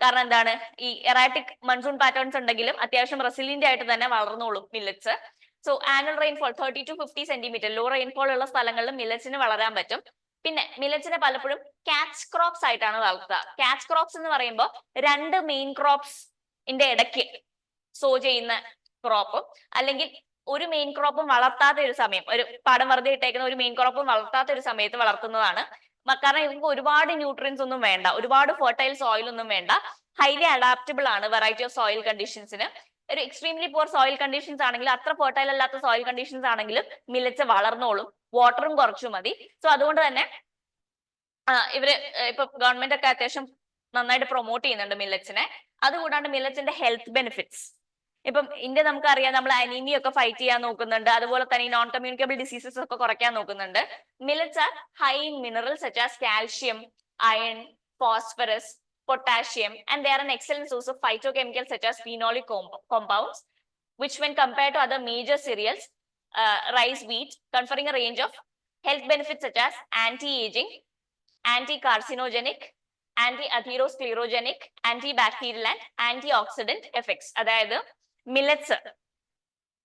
കാരണം എന്താണ്, ഈ എറാറ്റിക് മൺസൂൺ പാറ്റേൺസ് ഉണ്ടെങ്കിലും അത്യാവശ്യം റെസിലിയന്റ് ആയിട്ട് തന്നെ വളർന്നോളും millets. So annual rainfall 30 to 50 centimetre low rainfall ഉള്ള സ്ഥലങ്ങളിലും മില്ലറ്റ്സിന് വളരാൻ പറ്റും. പിന്നെ മില്ലറ്റ്സിനെ പലപ്പോഴും ക്യാച്ച് ക്രോപ്സ് ആയിട്ടാണ് വളർത്തുക. ക്യാച്ച് ക്രോപ്സ് എന്ന് പറയുമ്പോൾ രണ്ട് മെയിൻ ക്രോപ്സിന്റെ ഇടയ്ക്ക് സോ ചെയ്യുന്ന ക്രോപ്പും അല്ലെങ്കിൽ ഒരു മെയിൻ ക്രോപ്പും വളർത്താത്ത ഒരു സമയം, ഒരു പാടം വെറുതെ ഇട്ടേക്കുന്ന ഒരു മെയിൻ ക്രോപ്പും വളർത്താത്ത ഒരു സമയത്ത് വളർത്തുന്നതാണ്. കാരണം ഇവർക്ക് ഒരുപാട് ന്യൂട്രിയൻസ് ഒന്നും വേണ്ട, ഒരുപാട് ഫെർട്ടൈൽ സോയിൽ ഒന്നും വേണ്ട, ഹൈലി അഡാപ്റ്റബിൾ ആണ് വെറൈറ്റി ഓഫ് സോയിൽ കണ്ടീഷൻസിന്. ഒരു എക്സ്ട്രീംലി പുവർ സോയിൽ കണ്ടീഷൻസ് ആണെങ്കിലും അത്ര ഫെർട്ടൈൽ അല്ലാത്ത സോയിൽ കണ്ടീഷൻസ് ആണെങ്കിലും മില്ലറ്റ്സ് വളർന്നോളും, വാട്ടറും കുറച്ചു മതി. സോ അതുകൊണ്ട് തന്നെ ഇവര് ഇപ്പൊ ഗവൺമെന്റ് ഒക്കെ അത്യാവശ്യം നന്നായിട്ട് പ്രൊമോട്ട് ചെയ്യുന്നുണ്ട് മില്ലറ്റ്സിനെ. അതുകൂടാണ്ട് മില്ലറ്റ്സിന്റെ ഹെൽത്ത് ബെനിഫിറ്റ്സ്, ഇപ്പം ഇന്ത്യ നമുക്കറിയാം, നമ്മൾ അനീമിയ ഒക്കെ ഫൈറ്റ് ചെയ്യാൻ നോക്കുന്നുണ്ട്. അതുപോലെ തന്നെ ഈ നോൺ കമ്മ്യൂണിക്കബിൾ ഡിസീസസ് ഒക്കെ കുറയ്ക്കാൻ നോക്കുന്നുണ്ട്. Millets are high in minerals such as calcium, iron, phosphorus, potassium, and they are an excellent source of phytochemicals such as phenolic compounds, which when compared to other major cereals, rice, wheat, conferring a range of health benefits such as anti-aging, anti-carcinogenic, anti-atherosclerogenic, antibacterial and antioxidant effects. അതായത് millets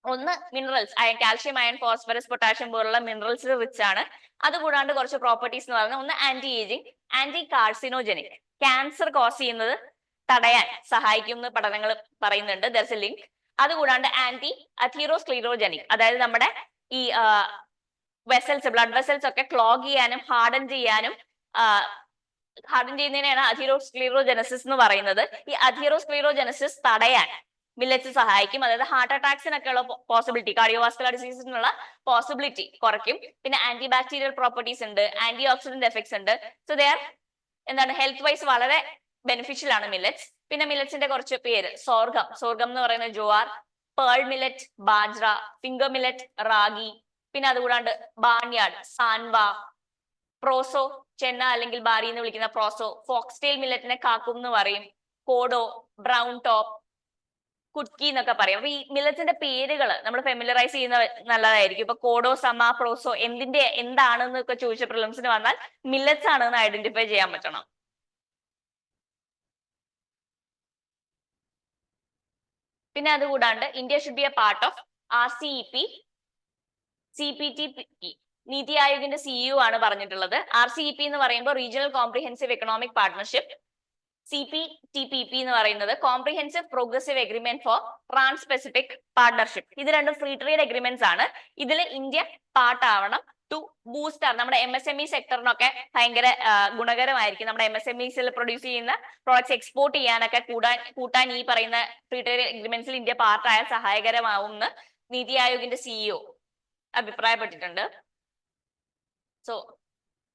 ഒന്ന് minerals, calcium, iron, phosphorus, potassium പോലുള്ള മിനറൽസിൽ rich ആണ്. അതുകൂടാണ്ട് കുറച്ച് properties എന്ന് പറഞ്ഞാൽ ഒന്ന് anti ageing, anti carcinogenic, cancer cause ചെയ്യുന്നത് തടയാൻ സഹായിക്കും എന്ന് പഠനങ്ങൾ പറയുന്നുണ്ട്. There's a link. അതുകൂടാണ്ട് ആന്റി അഥീറോസ്ക്ലീറോജനിക്, അതായത് നമ്മുടെ ഈ വെസൽസ്, ബ്ലഡ് വെസൽസ് ഒക്കെ ക്ലോഗ് ചെയ്യാനും ഹാർഡൻ ചെയ്യുന്നതിനെയാണ് അഥീറോസ്ക്ലീറോജനസിസ് എന്ന് പറയുന്നത്. ഈ അഥീറോസ്ക്ലീറോജനസിസ് തടയാൻ മില്ലറ്റ്സ് സഹായിക്കും. അതായത് ഹാർട്ട് അറ്റാക്സിനൊക്കെയുള്ള പോസിബിലിറ്റി, കാർഡിയോവാസ്കുലർ ഡിസീസിനുള്ള പോസിബിലിറ്റി കുറയ്ക്കും. പിന്നെ ആന്റി ബാക്ടീരിയൽ പ്രോപ്പർട്ടീസ് ഉണ്ട്, ആന്റി ഓക്സിഡന്റ് എഫക്ട്സ് ഉണ്ട്. സോ ദേ ആർ എന്താണ് ഹെൽത്ത് വൈസ് വളരെ ബെനിഫിഷ്യൽ ആണ് മില്ലറ്റ്സ്. പിന്നെ മില്ലറ്റ്സിന്റെ കുറച്ച് പേര്, സോർഗം എന്ന് പറയുന്നത് jowar, pearl millet, bajra, finger millet, ragi. പിന്നെ അതുകൂടാണ്ട് ബാർണിയാർഡ്, സാൻവ, പ്രോസോ, ചെന്ന അല്ലെങ്കിൽ ബാരി എന്ന് വിളിക്കുന്ന പ്രോസോ, ഫോക്സ്ടെയിൽ മില്ലറ്റിനെ കാക്കും എന്ന് പറയും, കോഡോ, ബ്രൗൺ ടോപ്പ്, കുട്ക്കി എന്നൊക്കെ പറയും. അപ്പൊ ഈ മില്ലറ്റ്സിന്റെ പേരുകൾ നമ്മൾ ഫെമിലറൈസ് ചെയ്യുന്ന നല്ലതായിരിക്കും. ഇപ്പൊ കോഡോ, സമ, പ്രോസോ എന്താണെന്നൊക്കെ ചോദിച്ച പ്രിലിംസിന് വന്നാൽ മില്ലറ്റ്സ് ആണെന്ന് ഐഡന്റിഫൈ ചെയ്യാൻ പറ്റണം. പിന്നെ അതുകൂടാണ്ട് India should be a part of RCEP, CPTPP. നീതി ആയോഗിന്റെ CEO ആണ് പറഞ്ഞിട്ടുള്ളത്. RCEP എന്ന് പറയുമ്പോൾ regional comprehensive economic partnership, CPTPP എന്ന് പറയുന്നത് comprehensive progressive agreement for trans Pacific partnership. ഇത് രണ്ടും ഫ്രീ ട്രേഡ് എഗ്രിമെന്റ്സ് ആണ്. ഇതിൽ ഇന്ത്യ പാർട്ട് ആവണം ടു ബൂസ്റ്റ് നമ്മുടെ MSME സെക്ടറിനൊക്കെ ഭയങ്കര ഗുണകരമായിരിക്കും. നമ്മുടെ MSMEസിൽ പ്രൊഡ്യൂസ് ചെയ്യുന്ന പ്രോഡക്ട്സ് എക്സ്പോർട്ട് ചെയ്യാനൊക്കെ കൂട്ടാൻ ഈ പറയുന്ന ഫ്രീ ട്രേഡ് എഗ്രിമെന്റ്സിൽ ഇന്ത്യ പാർട്ടായാൽ സഹായകരമാവും എന്ന് നീതി ആയോഗിന്റെ CEO അഭിപ്രായപ്പെട്ടിട്ടുണ്ട്. So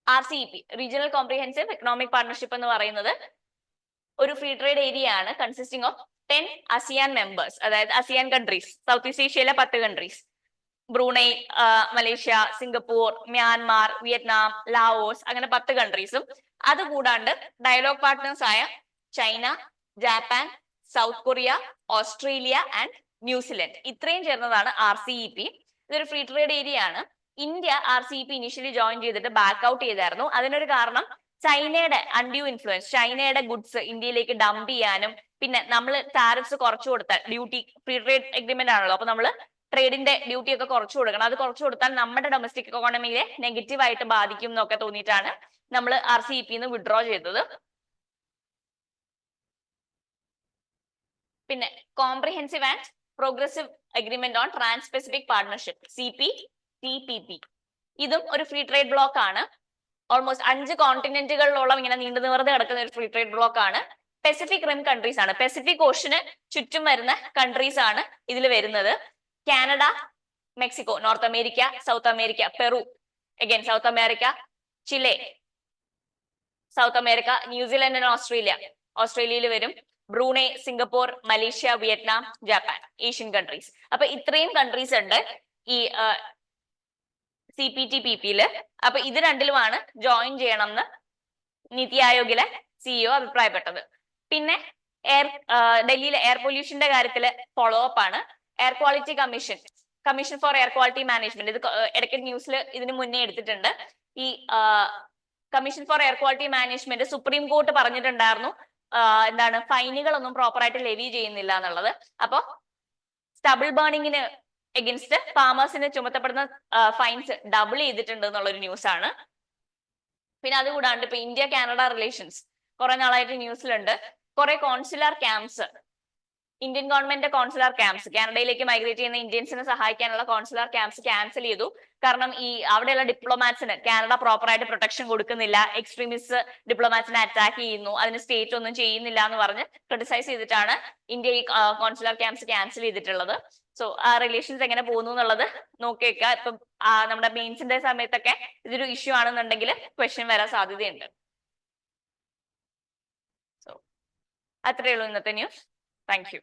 RCEP, regional comprehensive economic partnership എന്ന് പറയുന്നത് ഒരു ഫ്രീ ട്രേഡ് ഏരിയ ആണ് കൺസിസ്റ്റിംഗ് ഓഫ് 10 ASEAN മെമ്പേഴ്സ്, അതായത് ASEAN കൺട്രീസ്, സൗത്ത് ഈസ്റ്റ് ഏഷ്യയിലെ 10 countries, Brunei, Malaysia, Singapore, Myanmar, Vietnam, Laos, അങ്ങനെ 10 കൺട്രീസും. അതുകൂടാണ്ട് ഡയലോഗ് പാർട്ട്നേഴ്സ് ആയ China, Japan, south Korea, Australia and New Zealand, ഇത്രയും ചേർന്നതാണ് RCEP. ഇതൊരു ഫ്രീ ട്രേഡ് ഏരിയ ആണ്. India RCEP initially join ചെയ്തിട്ട് back out ചെയ്തായിരുന്നു. അതിനൊരു കാരണം ചൈനയുടെ അൺഡ്യൂ ഇൻഫ്ലുവൻസ്, ചൈനയുടെ ഗുഡ്സ് ഇന്ത്യയിലേക്ക് ഡംപ് ചെയ്യാനും, പിന്നെ നമ്മൾ ടാരിഫ്സ് കുറച്ചു കൊടുത്താൽ, ഡ്യൂട്ടി ഫ്രീ ട്രേഡ് എഗ്രിമെന്റ് ആണല്ലോ, അപ്പൊ നമ്മൾ ട്രേഡിന്റെ ഡ്യൂട്ടി ഒക്കെ കുറച്ചു കൊടുക്കണം. അത് കുറച്ചു കൊടുത്താൽ നമ്മുടെ ഡൊമസ്റ്റിക് എക്കോണമിയെ നെഗറ്റീവ് ആയിട്ട് ബാധിക്കും എന്നൊക്കെ തോന്നിയിട്ടാണ് നമ്മൾ RCEP വിഡ്രോ ചെയ്തത്. പിന്നെ comprehensive and progressive agreement on trans Pacific partnership, CPTPP, ഇതും ഒരു ഫ്രീ ട്രേഡ് ബ്ലോക്ക് ആണ്. ഓൾമോസ്റ്റ് 5 കോണ്ടിനെന്റുകളിലോളം ഇങ്ങനെ നീണ്ടു നിവർന്ന് കിടക്കുന്ന ഒരു ഫ്രീ ട്രേഡ് ബ്ലോക്ക് ആണ്. പസഫിക് റിം കൺട്രീസ് ആണ്, പസഫിക് ഓഷന് ചുറ്റും വരുന്ന കൺട്രീസ് ആണ് ഇതിൽ വരുന്നത്. Canada, Mexico, north America, south America, Peru, again south America, Chile, south America, New Zealand and ഓസ്ട്രേലിയയിൽ വരും, Brunei, Singapore, Malaysia, Vietnam, Japan, Asian countries. അപ്പൊ ഇത്രയും കൺട്രീസ് ഉണ്ട് ഈ CPTPP-ല്. അപ്പൊ ഇത് രണ്ടിലുമാണ് ജോയിൻ ചെയ്യണം എന്ന് നീതി ആയോഗിലെ CEO അഭിപ്രായപ്പെട്ടത്. പിന്നെ ഡൽഹിയിലെ എയർ പൊല്യൂഷന്റെ കാര്യത്തില് ഫോളോ അപ്പ് ആണ് air quality commission for air quality management. ഇത് ഇടയ്ക്ക് ന്യൂസിൽ ഇതിന് മുന്നേ എടുത്തിട്ടുണ്ട്. ഈ commission for air quality management supreme court പറഞ്ഞിട്ടുണ്ടായിരുന്നു എന്താണ് ഫൈനുകളൊന്നും പ്രോപ്പർ ആയിട്ട് ലെവി ചെയ്യുന്നില്ല എന്നുള്ളത്. അപ്പൊ സ്റ്റബിൾ ബേണിങ്ങിന് എഗൻസ്റ്റ് ഫാമേഴ്സിന് ചുമത്തപ്പെടുന്ന ഫൈൻസ് ഡബിൾ ചെയ്തിട്ടുണ്ട് എന്നുള്ളൊരു ന്യൂസ് ആണ്. പിന്നെ അതുകൂടാണ്ട് ഇപ്പൊ ഇന്ത്യ കാനഡ റിലേഷൻസ് കുറെ നാളായിട്ട് ന്യൂസിലുണ്ട്. കുറെ consular camps, Indian government consular camps, കാനഡയിലേക്ക് മൈഗ്രേറ്റ് ചെയ്യുന്ന ഇന്ത്യൻസിനെ സഹായിക്കാനുള്ള കോൺസുലർ ക്യാമ്പ്സ് ക്യാൻസൽ ചെയ്തു. കാരണം ഈ അവിടെയുള്ള ഡിപ്ലോമാറ്റ്സിന് കാനഡ പ്രോപ്പർ ആയിട്ട് പ്രൊട്ടക്ഷൻ കൊടുക്കുന്നില്ല, എക്സ്ട്രീമിസ്റ്റ് ഡിപ്ലോമാറ്റ്സിനെ അറ്റാക്ക് ചെയ്യുന്നു, അതിന് സ്റ്റേറ്റ് ഒന്നും ചെയ്യുന്നില്ല എന്ന് പറഞ്ഞ് ക്രിട്ടിസൈസ് ചെയ്തിട്ടാണ് ഇന്ത്യ ഈ കോൺസുലർ ക്യാമ്പ്സ് ക്യാൻസൽ ചെയ്തിട്ടുള്ളത്. സോ ആ റിലേഷൻസ് എങ്ങനെ പോകുന്നു എന്നുള്ളത് നോക്കിയേക്കുക. ഇപ്പം നമ്മുടെ മെയിൻസിന്റെ സമയത്തൊക്കെ ഇതൊരു ഇഷ്യൂ ആണെന്നുണ്ടെങ്കിൽ ക്വസ്റ്റ്യൻ വരാൻ സാധ്യതയുണ്ട്. സോ അത്രയേ ഉള്ളൂ ഇന്നത്തെ ന്യൂസ്. Thank you.